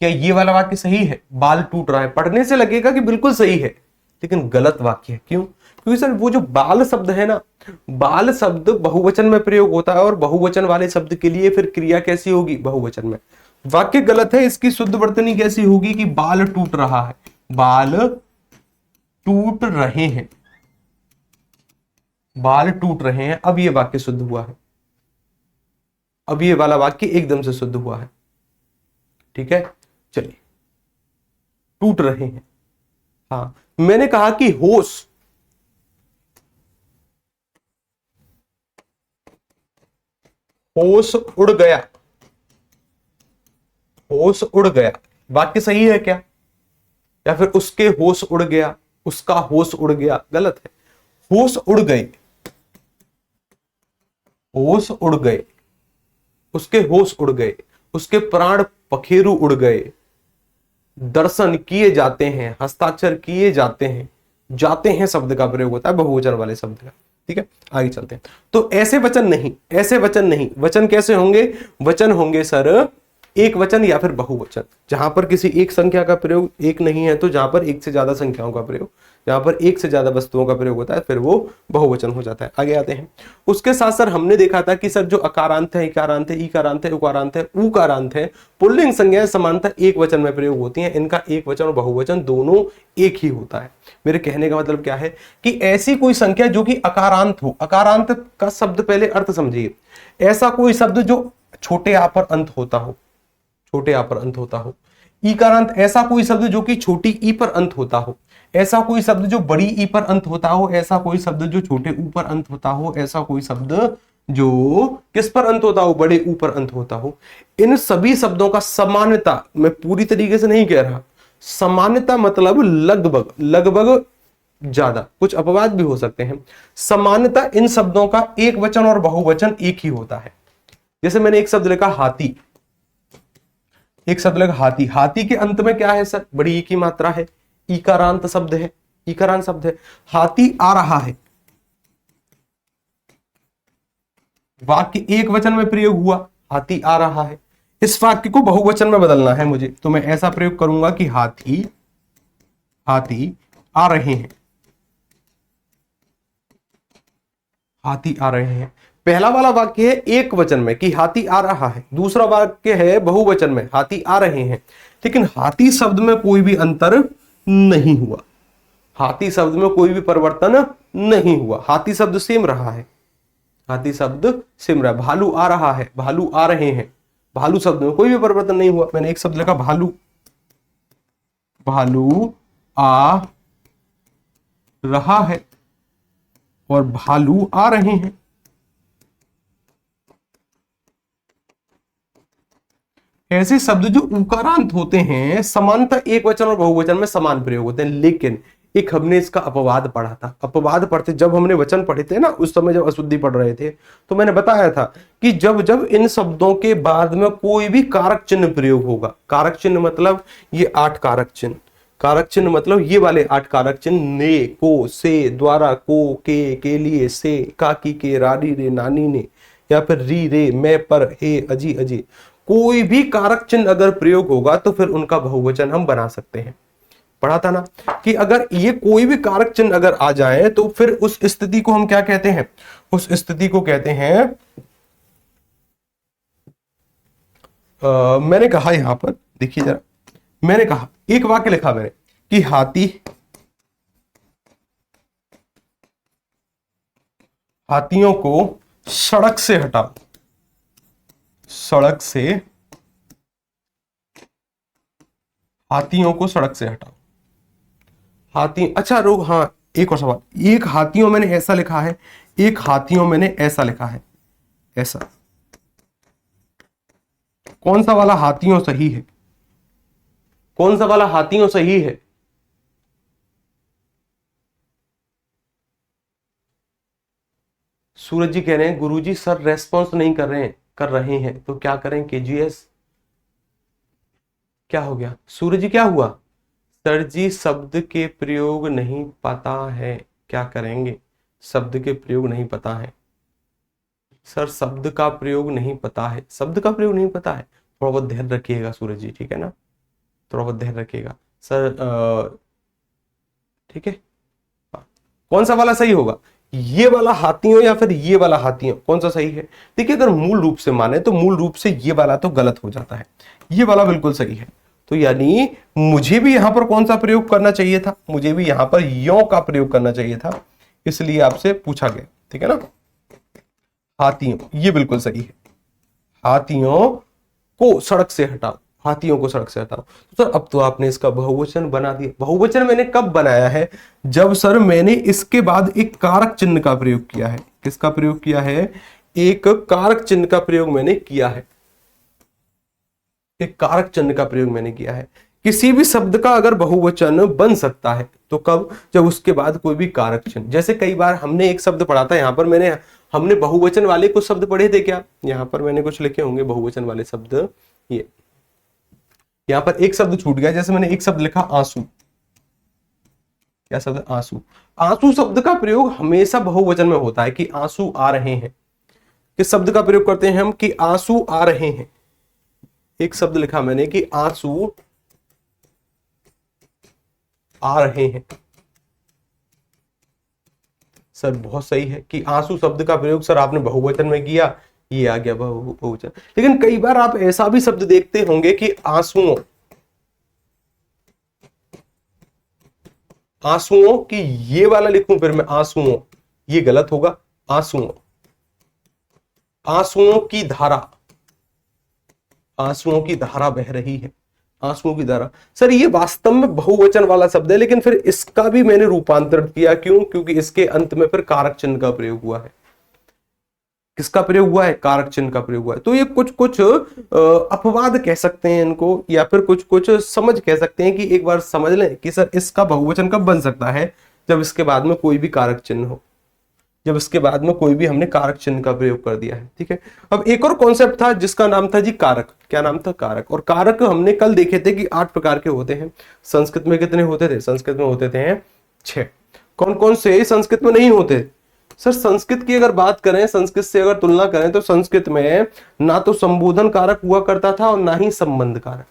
क्या ये वाला वाक्य सही है? बाल टूट रहा है, पढ़ने से लगेगा कि बिल्कुल सही है, लेकिन गलत वाक्य है। क्यों? क्योंकि सर वो जो बाल शब्द है ना, बाल शब्द बहुवचन में प्रयोग होता है और बहुवचन वाले शब्द के लिए फिर क्रिया कैसी होगी? बहुवचन में। वाक्य गलत है, इसकी शुद्ध वर्तनी कैसी होगी कि बाल टूट रहा है, बाल टूट रहे हैं, बाल टूट रहे हैं। अब ये वाक्य शुद्ध हुआ है, अब ये वाला वाक्य एकदम से शुद्ध हुआ है। ठीक है, चलिए, टूट रहे हैं। हाँ, मैंने कहा कि होश, होश उड़ गया, होश उड़ गया, वाक्य सही है क्या? या फिर उसके होश उड़ गया, उसका होश उड़ गया, गलत है। होश उड़ गए, होश उड़ गए, उसके होश उड़ गए, उसके प्राण पखेरु उड़ गए, दर्शन किए जाते हैं, हस्ताक्षर किए जाते हैं शब्द का प्रयोग होता है बहुवचन वाले शब्द का। ठीक है, आगे चलते हैं। तो ऐसे वचन नहीं, ऐसे वचन नहीं। वचन कैसे होंगे? वचन होंगे सर एक वचन या फिर बहुवचन, जहां पर किसी एक संख्या का प्रयोग एक नहीं है तो जहां पर एक से ज्यादा संख्याओं का प्रयोग, जहां पर एक से ज्यादा वस्तुओं का प्रयोग होता है फिर वो बहुवचन हो जाता है। आगे आते हैं। उसके साथ सर हमने देखा था कि सर जो अकारांत है, इकारांत है, ईकारांत है, उकारांत है, ऊकारांत है, पुल्लिंग संज्ञाएं समानतः एक वचन में प्रयोग होती हैं। इनका एक वचन और बहुवचन दोनों एक ही होता है। मेरे कहने का मतलब क्या है कि ऐसी कोई संख्या जो कि अकारांत हो, अकारांत का शब्द पहले अर्थ समझिए, ऐसा कोई शब्द जो छोटे आ पर अंत होता हो, छोटे आ पर अंत होता हो। ईकारांत ऐसा कोई शब्द जो कि छोटी ई पर अंत होता हो, ऐसा कोई शब्द जो बड़ी ई पर अंत होता हो, ऐसा कोई शब्द जो छोटे ऊ पर अंत होता हो, ऐसा कोई शब्द जो किस पर अंत होता हो, बड़े ऊ पर अंत होता हो। इन सभी शब्दों का सामान्यता, मैं पूरी तरीके से नहीं कह रहा, सामान्यता मतलब लगभग, लगभग ज्यादा, कुछ अपवाद भी हो सकते हैं, सामान्यता इन शब्दों का एक वचन और बहुवचन एक ही होता है। जैसे मैंने एक शब्द लिखा हाथी, एक शब्द लिखा हाथी, हाथी के अंत में क्या है सर, बड़ी ई की मात्रा है, ईकारांत शब्द है, ईकारांत शब्द है। हाथी आ रहा है, वाक्य एक वचन में प्रयोग हुआ, हाथी आ रहा है। इस वाक्य को बहुवचन में बदलना है मुझे, तो मैं ऐसा प्रयोग करूंगा कि हाथी, हाथी आ रहे हैं, हाथी आ रहे हैं। पहला वाला वाक्य है एक वचन में कि हाथी आ रहा है, दूसरा वाक्य है बहुवचन में हाथी आ रहे हैं, लेकिन हाथी शब्द में कोई भी अंतर नहीं हुआ, हाथी शब्द में कोई भी परिवर्तन नहीं हुआ, हाथी शब्द सेम रहा है, हाथी शब्द सेम रहा। भालू आ रहा है, भालू आ रहे हैं, भालू शब्द में कोई भी परिवर्तन नहीं हुआ। मैंने एक शब्द लिखा भालू, भालू आ रहा है और भालू आ रहे हैं। ऐसे शब्द जो उकारांत होते हैं समानतः एक वचन और बहुवचन में समान प्रयोग होते हैं, लेकिन एक हमने इसका अपवाद पढ़ा था। अपवाद पढ़ते जब हमने वचन पढ़े थे ना, उस समय जब अशुद्धि पढ़ रहे थे, तो मैंने बताया था कि जब जब इन शब्दों के बाद में कोई भी कारक चिन्ह प्रयोग होगा, कारक चिन्ह मतलब ये 8 कारक चिन्ह, कारक चिन्ह मतलब ये वाले 8 कारक चिन्ह, ने, को, से, द्वारा, को, के लिए, से, काकी के, रारी रे, नानी ने, या फिर री रे, मैं, पर, हे, अजी अजी, कोई भी कारक चिन्ह अगर प्रयोग होगा तो फिर उनका बहुवचन हम बना सकते हैं। पढ़ा था ना कि अगर ये कोई भी कारक चिन्ह अगर आ जाए तो फिर उस स्थिति को हम क्या कहते हैं, उस स्थिति को कहते हैं मैंने कहा यहां पर देखिए जरा, मैंने कहा एक वाक्य लिखा मैंने कि हाथियों को सड़क से हटाओ, सड़क से, हाथियों को सड़क से हटाओ। हाथी, अच्छा रोग, हाँ एक और सवाल, एक हाथियों मैंने ऐसा लिखा है, एक हाथियों मैंने ऐसा लिखा है, ऐसा कौन सा वाला हाथियों सही है, कौन सा वाला हाथियों सही है? सूरज जी कह रहे हैं गुरुजी सर रेस्पॉन्स नहीं कर रहे हैं तो क्या करें केजीएस? क्या हो गया सूरज जी, क्या हुआ? सर जी शब्द के प्रयोग नहीं पता है, क्या करेंगे? शब्द के प्रयोग नहीं पता है सर, शब्द का प्रयोग नहीं पता है, शब्द का प्रयोग नहीं पता है, थोड़ा बहुत ध्यान रखिएगा सूरज जी, ठीक है ना, थोड़ा बहुत ध्यान रखिएगा सर, ठीक है। कौन सा वाला सही होगा, ये वाला हाथियों या फिर ये वाला हाथियों, कौन सा सही है? देखिए अगर मूल रूप से माने तो मूल रूप से ये वाला तो गलत हो जाता है, ये वाला बिल्कुल सही है। तो यानी मुझे भी यहां पर कौन सा प्रयोग करना चाहिए था, मुझे भी यहां पर यो का प्रयोग करना चाहिए था, इसलिए आपसे पूछा गया, ठीक है ना। हाथियों, ये बिल्कुल सही है, हाथियों को सड़क से हटाओ, हाथियों को सड़क से हटाओ। तो सर अब तो आपने इसका बहुवचन बना दिया। बहुवचन मैंने कब बनाया है? जब सर मैंने इसके बाद एक कारक चिन्ह का प्रयोग किया है। किसका प्रयोग किया है? एक कारक चिन्ह का प्रयोग मैंने किया है, एक कारक चिन्ह का प्रयोग मैंने किया है। किसी भी शब्द का अगर बहुवचन बन सकता है तो कब? जब उसके बाद कोई भी कारक चिन्ह, जैसे कई बार हमने एक शब्द पढ़ा था, यहां पर हमने बहुवचन वाले कुछ शब्द पढ़े थे क्या? यहां पर मैंने कुछ लिखे होंगे बहुवचन वाले शब्द, ये यहां पर एक शब्द छूट गया, जैसे मैंने एक शब्द लिखा आंसू। क्या शब्द? आंसू। आंसू शब्द का प्रयोग हमेशा बहुवचन में होता है कि आंसू आ रहे हैं। किस शब्द का प्रयोग करते हैं हम? कि आंसू आ रहे हैं। एक शब्द लिखा मैंने कि आंसू आ रहे हैं। सर बहुत सही है कि आंसू शब्द का प्रयोग सर आपने बहुवचन में किया, ये आ गया बहुवचन। लेकिन कई बार आप ऐसा भी शब्द देखते होंगे कि आंसुओं, आंसुओं की, ये वाला लिखूं फिर मैं आंसुओं, ये गलत होगा। आंसुओं, आंसुओं की धारा, आंसुओं की धारा बह रही है, आंसुओं की धारा। सर ये वास्तव में बहुवचन वाला शब्द है, लेकिन फिर इसका भी मैंने रूपांतरित किया। क्यों? क्योंकि इसके अंत में फिर कारक चिन्ह का प्रयोग हुआ है। किसका प्रयोग हुआ है? कारक चिन्ह का प्रयोग हुआ है। तो ये कुछ कुछ अपवाद कह सकते हैं इनको, या फिर कुछ कुछ समझ कह सकते हैं कि एक बार समझ लें कि सर इसका बहुवचन कब बन सकता है, जब इसके बाद में कोई भी कारक चिन्ह हो, जब इसके बाद में कोई भी हमने कारक चिन्ह का प्रयोग कर दिया है। ठीक है। अब एक और कॉन्सेप्ट था जिसका नाम था जी कारक। क्या नाम था? कारक। और कारक हमने कल देखे थे कि 8 प्रकार के होते हैं। संस्कृत में कितने होते थे? संस्कृत में होते थे 6। कौन कौन से संस्कृत में नहीं होते? सर संस्कृत की अगर बात करें, संस्कृत से अगर तुलना करें, तो संस्कृत में ना तो संबोधन कारक हुआ करता था और ना ही संबंध कारक।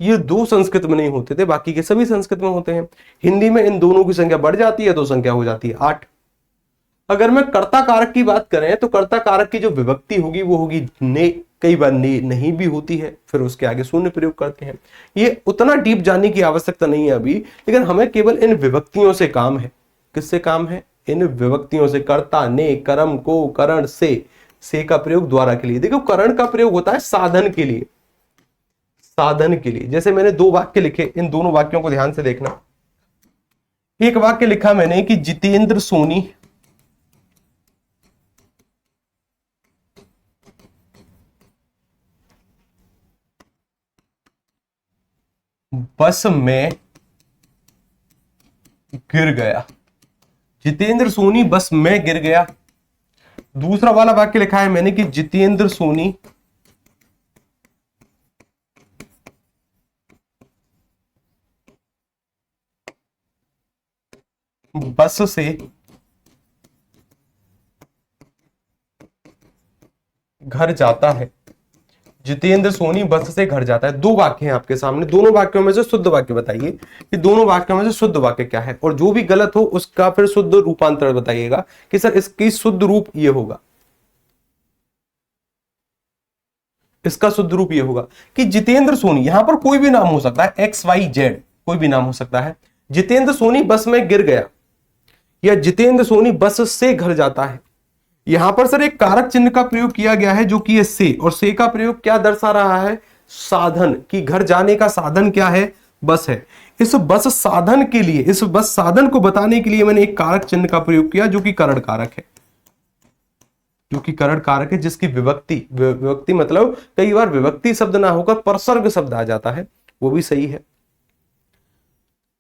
ये 2 संस्कृत में नहीं होते थे, बाकी के सभी संस्कृत में होते हैं। हिंदी में इन दोनों की संख्या बढ़ जाती है तो संख्या हो जाती है 8। अगर मैं कर्ता कारक की बात करें तो कर्ता कारक की जो विभक्ति होगी वो होगी ने, कई बार ने नहीं भी होती है, फिर उसके आगे शून्य प्रयोग करते हैं। ये उतना डीप जाने की आवश्यकता नहीं है अभी, लेकिन हमें केवल इन विभक्तियों से काम है। किससे काम है? इन विभक्तियों से। कर्ता, ने, कर्म, को, करण, से का प्रयोग द्वारा के लिए। देखो करण का प्रयोग होता है साधन के लिए, साधन के लिए। जैसे मैंने 2 वाक्य लिखे, इन दोनों वाक्यों को ध्यान से देखना। एक वाक्य लिखा मैंने कि जितेंद्र सोनी बस में गिर गया। जितेंद्र सोनी बस में गिर गया। दूसरा वाला वाक्य लिखा है मैंने कि जितेंद्र सोनी बस से घर जाता है। जितेंद्र सोनी बस से घर जाता है। 2 वाक्य हैं आपके सामने, दोनों वाक्यों में से शुद्ध वाक्य बताइए कि दोनों वाक्यों में से शुद्ध वाक्य क्या है, और जो भी गलत हो उसका फिर शुद्ध रूपांतर बताइएगा कि सर इसकी शुद्ध रूप ये होगा, इसका शुद्ध रूप ये होगा कि जितेंद्र सोनी, यहां पर कोई भी नाम हो सकता है, XYZ कोई भी नाम हो सकता है। जितेंद्र सोनी बस में गिर गया या जितेंद्र सोनी बस से घर जाता है। यहां पर सर एक कारक चिन्ह का प्रयोग किया गया है जो कि है से, और से का प्रयोग क्या दर्शा रहा है? साधन, कि घर जाने का साधन क्या है? बस है। इस बस साधन के लिए, इस बस साधन को बताने के लिए मैंने एक कारक चिन्ह का प्रयोग किया जो कि करण कारक है, जो कि करण कारक है, जिसकी विभक्ति, विभक्ति मतलब कई बार विभक्ति शब्द ना होकर परसर्ग शब्द आ जाता है, वो भी सही है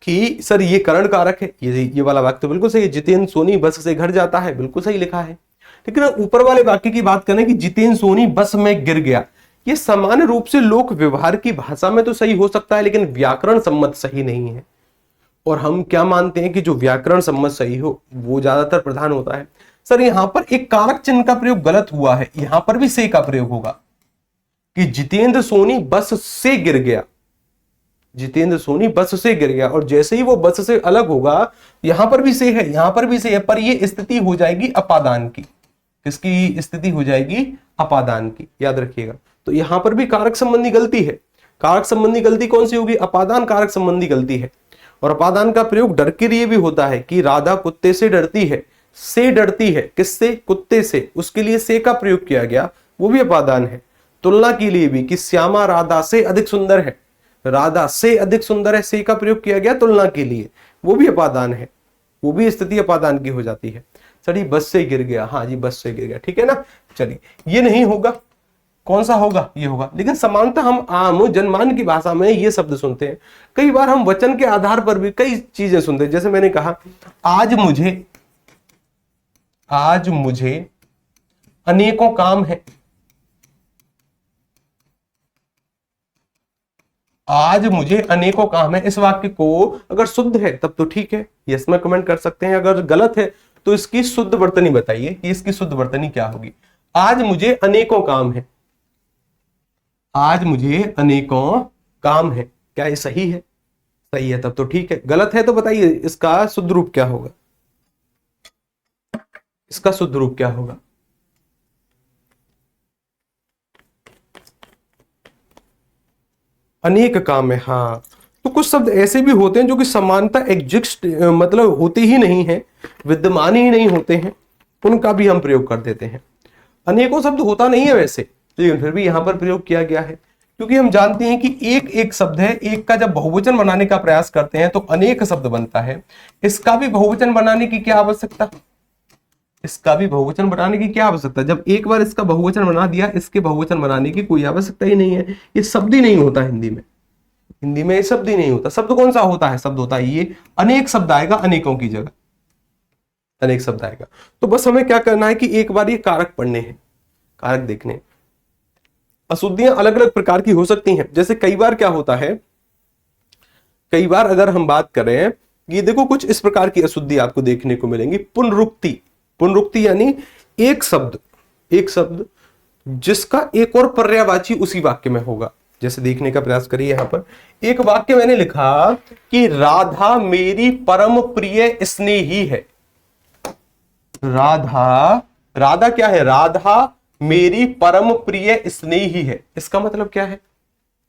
कि सर ये करण कारक है। ये वाला वाक्य तो बिल्कुल सही है, जितेंद्र सोनी बस से घर जाता है, बिल्कुल सही लिखा है। लेकिन ऊपर वाले वाक्य की बात करें कि जितेंद्र सोनी बस में गिर गया, ये सामान्य रूप से लोक व्यवहार की भाषा में तो सही हो सकता है, लेकिन व्याकरण सम्मत सही नहीं है। और हम क्या मानते हैं कि जो व्याकरण सम्मत सही हो वो ज्यादातर प्रधान होता है। सर यहां पर एक कारक चिन्ह का प्रयोग गलत हुआ है, यहां पर भी से का प्रयोग होगा कि जितेंद्र सोनी बस से गिर गया। जितेंद्र सोनी बस से गिर गया, और जैसे ही वो बस से अलग होगा, यहां पर भी से है, यहां पर भी से है, पर ये स्थिति हो जाएगी अपादान की। किसकी स्थिति हो जाएगी? अपादान की, याद रखिएगा। तो यहां पर भी कारक संबंधी गलती है। कारक संबंधी गलती कौन सी होगी? अपादान कारक संबंधी गलती है। और अपादान का प्रयोग डर के लिए भी होता है कि राधा कुत्ते से डरती है, से डरती है, किससे? कुत्ते से, उसके लिए से का प्रयोग किया गया, वो भी अपादान है। तुलना के लिए भी कि श्यामा राधा से अधिक सुंदर है, राधा से अधिक सुंदर है, से का प्रयोग किया गया तुलना के लिए, वो भी अपादान है, वो भी स्थिति अपादान की हो जाती है। चलिए बस से गिर गया, हाँ जी बस से गिर गया, ठीक है ना। चलिए ये नहीं होगा, कौन सा होगा? ये होगा। लेकिन समानता हम आम जनमान की भाषा में ये शब्द सुनते हैं। कई बार हम वचन के आधार पर भी कई चीजें सुनते हैं। जैसे मैंने कहा आज मुझे अनेकों काम है। आज मुझे अनेकों काम है, इस वाक्य को अगर शुद्ध है तब तो ठीक है, यस में कमेंट कर सकते हैं। अगर गलत है तो इसकी शुद्ध वर्तनी बताइए कि इसकी शुद्ध वर्तनी क्या होगी। आज मुझे अनेकों काम है, आज मुझे अनेकों काम है। क्या ये सही है? सही है, तब तो ठीक है। गलत है तो बताइए इसका शुद्ध रूप क्या होगा? इसका शुद्ध रूप क्या होगा? अनेक काम है, हाँ। तो कुछ शब्द ऐसे भी होते हैं जो कि समानता एग्जिस्ट मतलब होते ही नहीं है, विद्यमान ही नहीं होते हैं, उनका भी हम प्रयोग कर देते हैं। अनेकों शब्द होता नहीं है वैसे, लेकिन फिर भी यहां पर प्रयोग किया गया है, क्योंकि हम जानते हैं कि एक एक शब्द है, एक का जब बहुवचन बनाने का प्रयास करते हैं तो अनेक शब्द बनता है। इसका भी बहुवचन बनाने की क्या आवश्यकता? इसका भी बहुवचन बनाने की क्या आवश्यकता? जब एक बार इसका बहुवचन बना दिया, इसके बहुवचन बनाने की कोई आवश्यकता ही नहीं है। ये शब्द ही नहीं होता हिंदी में। हिंदी में ये शब्द ही नहीं होता। शब्द कौन सा होता है? शब्द होता है ये अनेक शब्द आएगा, अनेकों की जगह अनेक शब्द आएगा। तो बस हमें क्या करना है कि एक बार ये कारक पढ़ने हैं, कारक देखने हैं। अशुद्धियां अलग अलग प्रकार की हो सकती हैं। जैसे कई बार क्या होता है, कई बार अगर हम बात करें, ये देखो कुछ इस प्रकार की अशुद्धि आपको देखने को मिलेंगी। पुनरुक्ति, पुनरुक्ति यानी एक शब्द जिसका एक और पर्यायवाची उसी वाक्य में होगा। जैसे देखने का प्रयास करिए, यहां पर एक वाक्य मैंने लिखा कि राधा मेरी परम प्रिय स्नेही है। राधा, राधा क्या है? राधा मेरी परम प्रिय स्नेही है। इसका मतलब क्या है?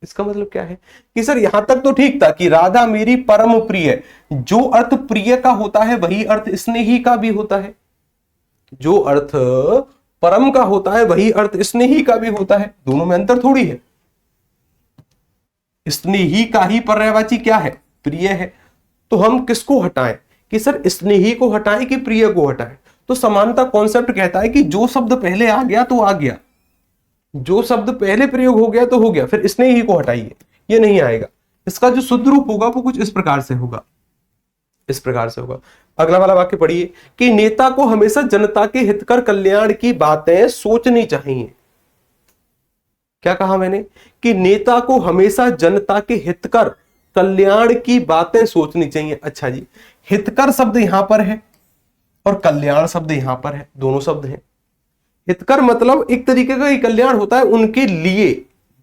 इसका मतलब क्या है कि सर यहां तक तो ठीक था कि राधा मेरी परम प्रिय, जो अर्थ प्रिय का होता है वही अर्थ स्नेही का भी होता है। जो अर्थ परम का होता है वही अर्थ स्नेही का भी होता है। दोनों में अंतर थोड़ी है। स्नेही का ही पर्यायवाची क्या है? प्रिय है। तो हम किसको हटाएं कि सर स्नेही को हटाएं कि प्रिय को हटाएं? तो समानता कॉन्सेप्ट कहता है कि जो शब्द पहले आ गया तो आ गया, जो शब्द पहले प्रयोग हो गया तो हो गया, फिर स्नेही को हटाइए, ये नहीं आएगा। इसका जो शुद्ध रूप होगा वो कुछ इस प्रकार से होगा, इस प्रकार से होगा। अगला वाला वाक्य पढ़िए कि नेता को हमेशा जनता के हितकर कल्याण की बातें सोचनी चाहिए। क्या कहा मैंने? कि नेता को हमेशा जनता के हितकर कल्याण की बातें सोचनी चाहिए। अच्छा जी, हितकर शब्द यहां पर है और कल्याण शब्द यहां पर है, दोनों शब्द हैं। हितकर मतलब एक तरीके का कल्याण होता है उनके लिए,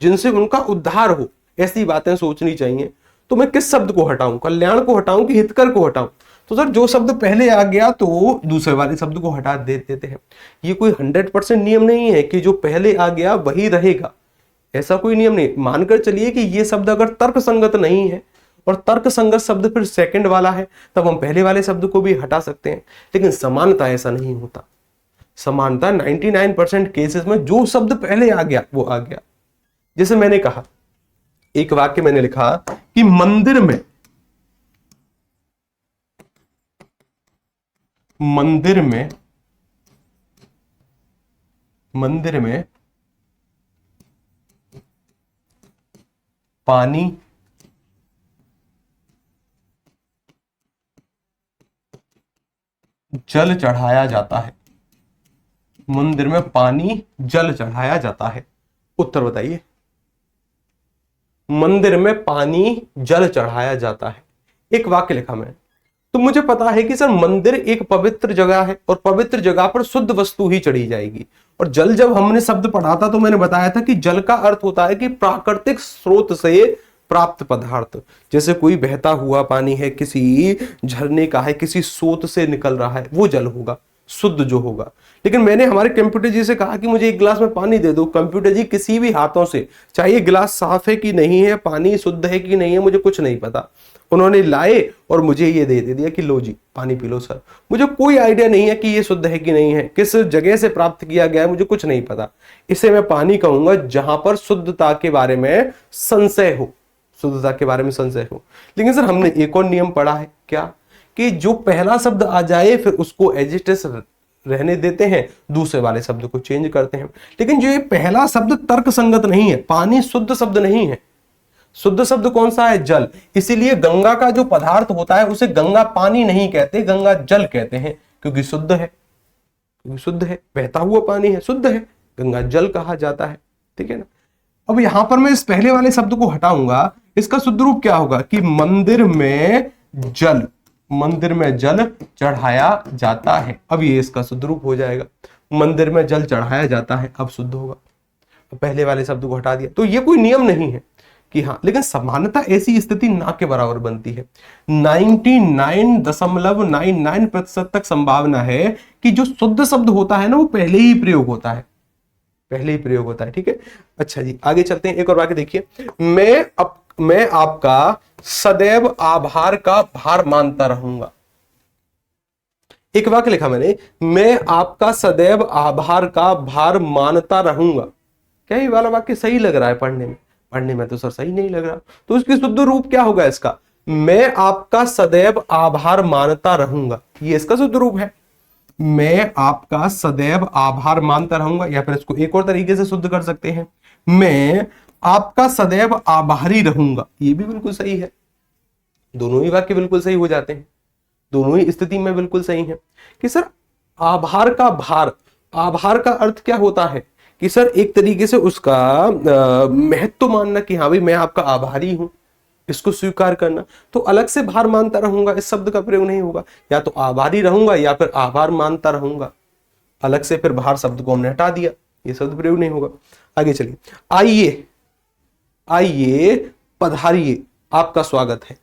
जिनसे उनका उद्धार हो, ऐसी बातें सोचनी चाहिए। तो मैं किस शब्द को हटाऊं? कल्याण को हटाऊं कि हितकर को हटाऊं? तो सर जो शब्द पहले आ गया तो दूसरे वाले शब्द को हटा देते हैं। ये कोई 100% नियम नहीं है कि जो पहले आ गया वही रहेगा, ऐसा कोई नियम नहीं। मानकर चलिए कि ये शब्द अगर तर्क संगत नहीं है और तर्क संगत शब्द फिर सेकंड वाला है, तब हम पहले वाले शब्द को भी हटा सकते हैं। लेकिन समानता ऐसा नहीं होता। समानता 99% केसेस में जो शब्द पहले आ गया वो आ गया। जैसे मैंने कहा, एक वाक्य मैंने लिखा कि मंदिर में पानी जल चढ़ाया जाता है। मंदिर में पानी जल चढ़ाया जाता है। उत्तर बताइए। मंदिर में पानी जल चढ़ाया जाता है, एक वाक्य लिखा मैंने। तो मुझे पता है कि सर मंदिर एक पवित्र जगह है और पवित्र जगह पर शुद्ध वस्तु ही चढ़ी जाएगी। और जल जब हमने शब्द पढ़ा था तो मैंने बताया था कि जल का अर्थ होता है कि प्राकृतिक स्रोत से प्राप्त पदार्थ। जैसे कोई बहता हुआ पानी है, किसी झरने का है, किसी स्रोत से निकल रहा है, वो जल होगा, शुद्ध जो होगा। लेकिन मैंने हमारे कंप्यूटर जी से कहा कि मुझे एक गिलास में पानी दे दो। कंप्यूटर जी किसी भी हाथों से, चाहे ये गिलास साफ है कि नहीं है, पानी शुद्ध है कि नहीं है, मुझे कुछ नहीं पता, उन्होंने लाए और मुझे ये दे दिया कि लो जी पानी पी लो सर। मुझे कोई आइडिया नहीं है कि ये शुद्ध है कि नहीं है, किस जगह से प्राप्त किया गया है, मुझे कुछ नहीं पता। इसे मैं पानी कहूंगा जहां पर शुद्धता के बारे में संशय हो, शुद्धता के बारे में संशय हो। लेकिन सर हमने एक और नियम पढ़ा है, क्या? कि जो पहला शब्द आ जाए फिर उसको एज इट इज रहने देते हैं, दूसरे वाले शब्द को चेंज करते हैं। लेकिन जो ये पहला शब्द तर्क संगत नहीं है, पानी शुद्ध शब्द नहीं है। शुद्ध शब्द कौन सा है? जल। इसीलिए गंगा का जो पदार्थ होता है उसे गंगा पानी नहीं कहते, गंगा जल कहते हैं, क्योंकि शुद्ध है, क्योंकि शुद्ध है, बहता हुआ पानी है, शुद्ध है, गंगा जल कहा जाता है। ठीक है ना? अब यहां पर मैं इस पहले वाले शब्द को हटाऊंगा, इसका शुद्ध रूप क्या होगा कि मंदिर में जल चढ़ाया जाता है। अब ये इसका शुद्ध रूप हो जाएगा, मंदिर में जल चढ़ाया जाता है, अब शुद्ध होगा। पहले वाले शब्द को हटा दिया। तो ये कोई नियम नहीं है कि हाँ, लेकिन समानता ऐसी स्थिति ना के बराबर बनती है। 99.99% तक संभावना है कि जो शुद्ध शब्द होता है ना वो पहले ही प्रयोग होता है, पहले ही प्रयोग होता है। ठीक है, अच्छा जी आगे चलते हैं। एक और वाक्य देखिए, मैं आपका सदैव आभार का भार मानता रहूंगा। एक वाक्य लिखा मैंने, मैं आपका सदैव आभार का भार मानता रहूंगा। क्या ये वाला वाक्य सही लग रहा है पढ़ने में? पढ़ने में तो सर सही नहीं लग रहा। तो इसकी शुद्ध रूप क्या होगा इसका? मैं आपका सदैव आभार मानता रहूंगा, ये इसका शुद्ध रूप है। मैं आपका सदैव आभार मानता रहूंगा, या फिर इसको एक और तरीके से शुद्ध कर सकते हैं, मैं आपका सदैव आभारी रहूंगा। ये भी बिल्कुल सही है, दोनों ही वाक्य बिल्कुल सही हो जाते हैं, दोनों ही स्थिति में बिल्कुल सही है। कि सर आभार का भार, आभार का अर्थ क्या होता है कि सर एक तरीके से उसका महत्व मानना कि हाँ भाई मैं आपका आभारी हूं, इसको स्वीकार करना। तो अलग से भार मानता रहूंगा इस शब्द का प्रयोग नहीं होगा, या तो आभारी रहूंगा या फिर आभार मानता रहूंगा। अलग से फिर भार शब्द को हमने हटा दिया, ये शब्द प्रयोग नहीं होगा। आगे चलिए, आइए आइए पधारिए आपका स्वागत है।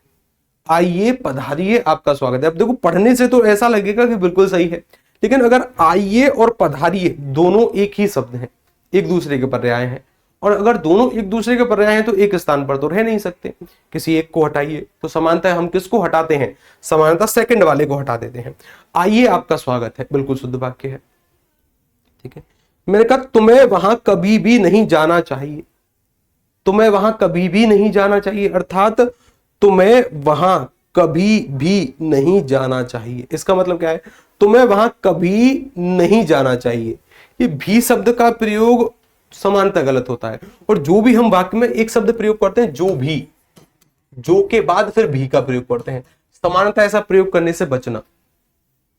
आइए पधारिए आपका स्वागत है। अब देखो पढ़ने से तो ऐसा लगेगा कि बिल्कुल सही है, लेकिन अगर आइए और पधारिए दोनों एक ही शब्द हैं, एक दूसरे के पर्याय हैं, और अगर दोनों एक दूसरे के पर्याय हैं तो एक स्थान पर तो रह नहीं सकते, किसी एक को हटाइए। तो समानता हम किसको हटाते हैं? समानता सेकंड वाले को हटा देते हैं। आइए आपका स्वागत है बिल्कुल शुद्ध वाक्य है। ठीक है, मैंने कहा तुम्हें वहां कभी भी नहीं जाना चाहिए, तुम्हें वहां कभी भी नहीं जाना चाहिए, अर्थात तुम्हें वहां कभी भी नहीं जाना चाहिए। इसका मतलब क्या है? तुम्हें वहां कभी नहीं जाना चाहिए। ये भी शब्द का प्रयोग समानता गलत होता है, और जो भी हम वाक्य में एक शब्द प्रयोग करते हैं, जो भी, जो के बाद फिर भी का प्रयोग करते हैं, समानता ऐसा प्रयोग करने से बचना,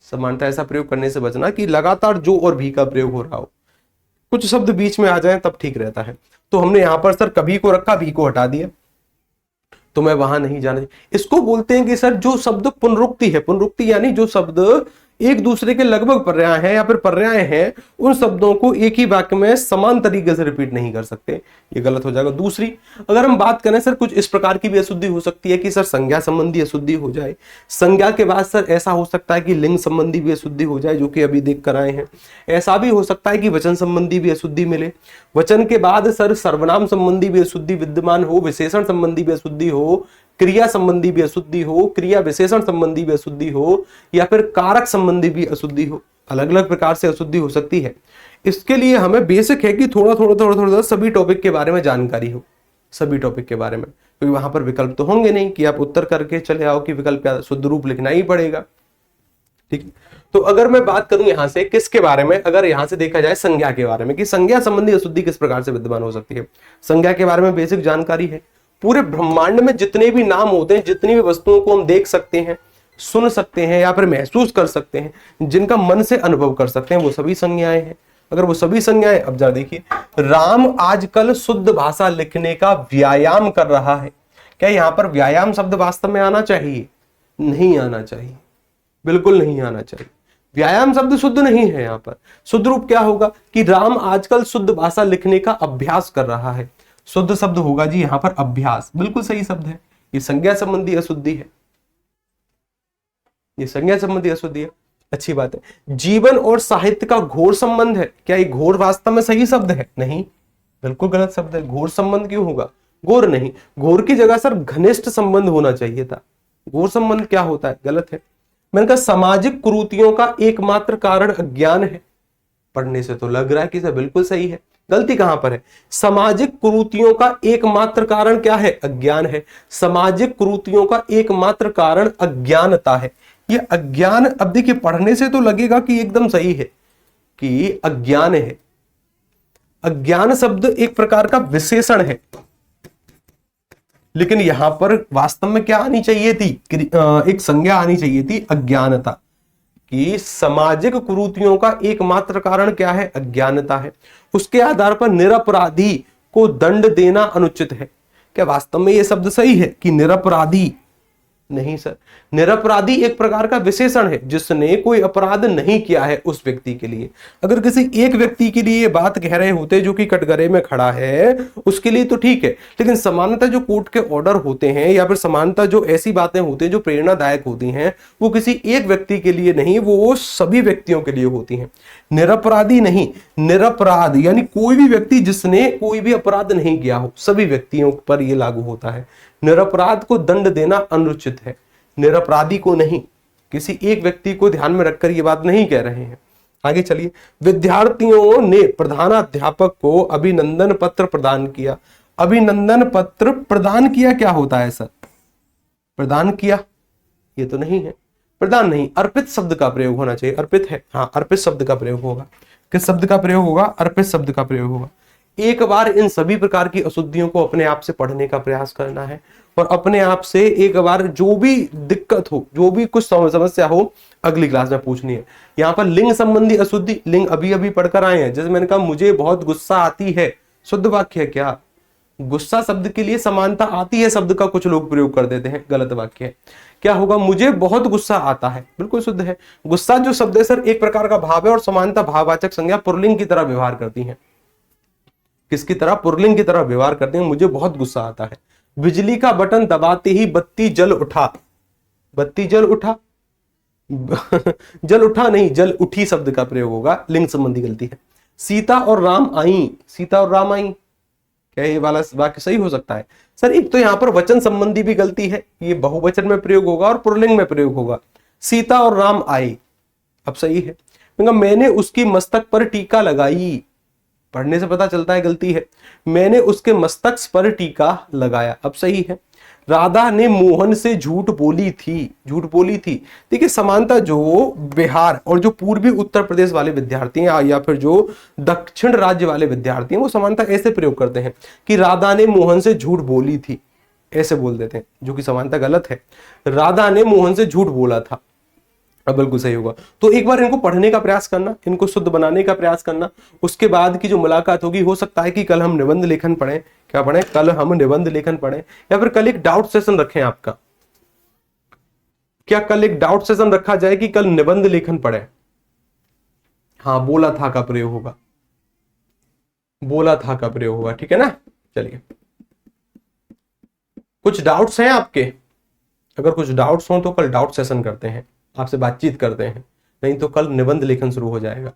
समानता ऐसा प्रयोग करने से बचना कि लगातार जो और भी का प्रयोग हो रहा हो, कुछ शब्द बीच में आ जाए तब ठीक रहता है। तो हमने यहां पर सर कभी को रखा, भी को हटा दिया, तो मैं वहां नहीं जाना। इसको बोलते हैं कि सर जो शब्द पुनरुक्ति है, पुनरुक्ति यानी जो शब्द एक दूसरे के लगभग पर्याय हैं या फिर पर्याय हैं, उन शब्दों को एक ही वाक्य में समान तरीके से रिपीट नहीं कर सकते, ये गलत हो जाएगा। दूसरी, अगर हम बात करें सर कुछ इस प्रकार की भी अशुद्धि हो सकती है कि सर संज्ञा संबंधी अशुद्धि हो जाए, संज्ञा के बाद सर ऐसा हो सकता है कि लिंग संबंधी भी अशुद्धि हो जाए, जो कि अभी देख कर आए हैं। ऐसा भी हो सकता है कि वचन संबंधी भी अशुद्धि मिले, वचन के बाद सर सर्वनाम संबंधी भी अशुद्धि विद्यमान हो, विशेषण संबंधी भी अशुद्धि हो, क्रिया संबंधी भी अशुद्धि हो, क्रिया विशेषण संबंधी भी अशुद्धि हो, या फिर कारक संबंधी भी अशुद्धि हो। अलग अलग प्रकार से अशुद्धि हो सकती है। इसके लिए हमें बेसिक है कि थोड़ा थोड़ा सभी टॉपिक के बारे में जानकारी हो, सभी टॉपिक के बारे में, क्योंकि वहां पर विकल्प तो होंगे नहीं कि आप उत्तर करके चले आओ कि विकल्प शुद्ध रूप लिखना ही पड़ेगा। ठीक है, तो अगर मैं बात करूं यहां से किसके बारे में, अगर यहां से देखा जाए संज्ञा के बारे में कि संज्ञा संबंधी अशुद्धि किस प्रकार से विद्यमान हो सकती है, संज्ञा के बारे में बेसिक जानकारी है। पूरे ब्रह्मांड में जितने भी नाम होते हैं, जितनी भी वस्तुओं को हम देख सकते हैं, सुन सकते हैं या फिर महसूस कर सकते हैं, जिनका मन से अनुभव कर सकते हैं, वो सभी संज्ञाएं हैं। अगर वो सभी संज्ञाएं, अब जरा देखिए, राम आजकल शुद्ध भाषा लिखने का व्यायाम कर रहा है। क्या यहां पर व्यायाम शब्द वास्तव में आना चाहिए? नहीं आना चाहिए, बिल्कुल नहीं आना चाहिए। व्यायाम शब्द शुद्ध नहीं है। यहां पर शुद्ध रूप क्या होगा कि राम आजकल शुद्ध भाषा लिखने का अभ्यास कर रहा है। शुद्ध शब्द होगा जी यहां पर अभ्यास, बिल्कुल सही शब्द है। ये संज्ञा संबंधी अशुद्धि है, ये संज्ञा संबंधी अशुद्धि है। अच्छी बात है। जीवन और साहित्य का घोर संबंध है। क्या ये घोर वास्तव में सही शब्द है? नहीं, बिल्कुल गलत शब्द है। घोर संबंध क्यों होगा? घोर नहीं, घोर की जगह सर घनिष्ठ संबंध होना चाहिए था। घोर संबंध क्या होता है? गलत है। मैंने कहा सामाजिक कुरीतियों का एकमात्र कारण अज्ञान है। पढ़ने से तो लग रहा है कि सर बिल्कुल सही है। गलती कहां पर है? सामाजिक कुरीतियों का एकमात्र कारण क्या है? अज्ञान है। सामाजिक कुरीतियों का एकमात्र कारण अज्ञानता है। ये अज्ञान, अब देखिए पढ़ने से तो लगेगा कि एकदम सही है कि अज्ञान है। अज्ञान शब्द एक प्रकार का विशेषण है, लेकिन यहां पर वास्तव में क्या आनी चाहिए थी? एक संज्ञा आनी चाहिए थी, अज्ञानता। कि सामाजिक कुरीतियों का एकमात्र कारण क्या है? अज्ञानता है। उसके आधार पर निरपराधी को दंड देना अनुचित है। क्या वास्तव में यह शब्द सही है कि निरपराधी नहीं सर, निरपराधी एक प्रकार का विशेषण है, जिसने कोई अपराध नहीं किया है उस व्यक्ति के लिए। अगर किसी एक व्यक्ति के लिए बात कह रहे होते जो कि कटघरे में खड़ा है, उसके लिए तो ठीक है, लेकिन सामान्यतः जो कोर्ट के ऑर्डर होते हैं या फिर सामान्यतः जो ऐसी बातें होती हैं जो प्रेरणादायक होती हैं, वो किसी एक व्यक्ति के लिए नहीं, वो सभी व्यक्तियों के लिए होती हैं। निरपराधी नहीं, निरपराध यानी कोई भी व्यक्ति जिसने कोई भी अपराध नहीं किया हो, सभी व्यक्तियों पर यह लागू होता है। निरपराध को दंड देना अनुचित है, निरपराधी को नहीं। किसी एक व्यक्ति को ध्यान में रखकर ये बात नहीं कह रहे हैं। आगे चलिए। विद्यार्थियों ने प्रधानाध्यापक को अभिनंदन पत्र प्रदान किया। अभिनंदन पत्र प्रदान किया क्या होता है सर? प्रदान किया, ये तो नहीं है, प्रदान नहीं, अर्पित शब्द का प्रयोग होना चाहिए। अर्पित है, हाँ, अर्पित शब्द का प्रयोग होगा। किस शब्द का प्रयोग होगा? अर्पित शब्द का प्रयोग होगा। एक बार इन सभी प्रकार की अशुद्धियों को अपने आप से पढ़ने का प्रयास करना है और अपने आप से एक बार जो भी दिक्कत हो, जो भी कुछ समस्या हो, अगली क्लास में पूछनी है। यहाँ पर लिंग संबंधी अशुद्धि, लिंग अभी अभी पढ़कर आए हैं। जैसे मैंने कहा मुझे बहुत गुस्सा आती है, शुद्ध वाक्य है क्या? गुस्सा शब्द के लिए समानता आती है शब्द का कुछ लोग प्रयोग कर देते हैं, गलत वाक्य है। क्या होगा? मुझे बहुत गुस्सा आता है, बिल्कुल शुद्ध है। गुस्सा जो शब्द है सर एक प्रकार का भाव है और समानता भाववाचक संज्ञा पुल्लिंग की तरह व्यवहार करती है। किसकी तरह? पुल्लिंग की तरह व्यवहार करते हैं। मुझे बहुत गुस्सा आता है। बिजली का बटन दबाते ही बत्ती जल उठा। बत्ती जल उठा जल उठा नहीं, जल उठी शब्द का प्रयोग होगा, लिंग संबंधी गलती है। सीता और राम आई, सीता और राम आई, क्या ये वाला वाक्य सही हो सकता है? सर एक तो यहां पर वचन संबंधी भी गलती है, ये बहुवचन में प्रयोग होगा और पुल्लिंग में प्रयोग होगा। सीता और राम आए, अब सही है। मैंने उसकी मस्तक पर टीका लगाई, पढ़ने से पता चलता है गलती है। मैंने उसके मस्तक पर टीका लगाया, अब सही है। राधा ने मोहन से झूठ बोली थी, झूठ बोली थी। देखिए समानता जो बिहार और जो पूर्वी उत्तर प्रदेश वाले विद्यार्थी हैं या फिर जो दक्षिण राज्य वाले विद्यार्थी हैं, वो समानता ऐसे प्रयोग करते हैं कि राधा ने मोहन से झूठ बोली थी, ऐसे बोल देते हैं, जो कि समानता गलत है। राधा ने मोहन से झूठ बोला था, अब बिल्कुल सही होगा। तो एक बार इनको पढ़ने का प्रयास करना, इनको शुद्ध बनाने का प्रयास करना। उसके बाद की जो मुलाकात होगी, हो सकता है कि कल हम निबंध लेखन पढ़ें। क्या पढ़ें? कल हम निबंध लेखन पढ़ें, या फिर कल एक डाउट सेशन रखें आपका। क्या कल एक डाउट सेशन रखा जाए कि कल निबंध लेखन पढ़ें? हाँ, बोला था का प्रयोग होगा, बोला था का प्रयोग होगा, ठीक है ना। चलिए, कुछ डाउट्स हैं आपके? अगर कुछ डाउट्स हो तो कल डाउट सेशन करते हैं, आपसे बातचीत करते हैं, नहीं तो कल निबंध लेखन शुरू हो जाएगा।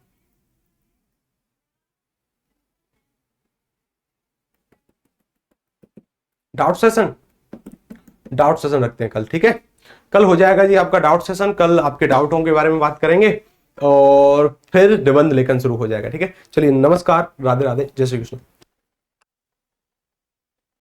डाउट सेशन, डाउट सेशन रखते हैं कल, ठीक है। कल हो जाएगा जी आपका डाउट सेशन। कल आपके डाउटों के बारे में बात करेंगे और फिर निबंध लेखन शुरू हो जाएगा, ठीक है। चलिए, नमस्कार, राधे राधे, जय श्री कृष्ण।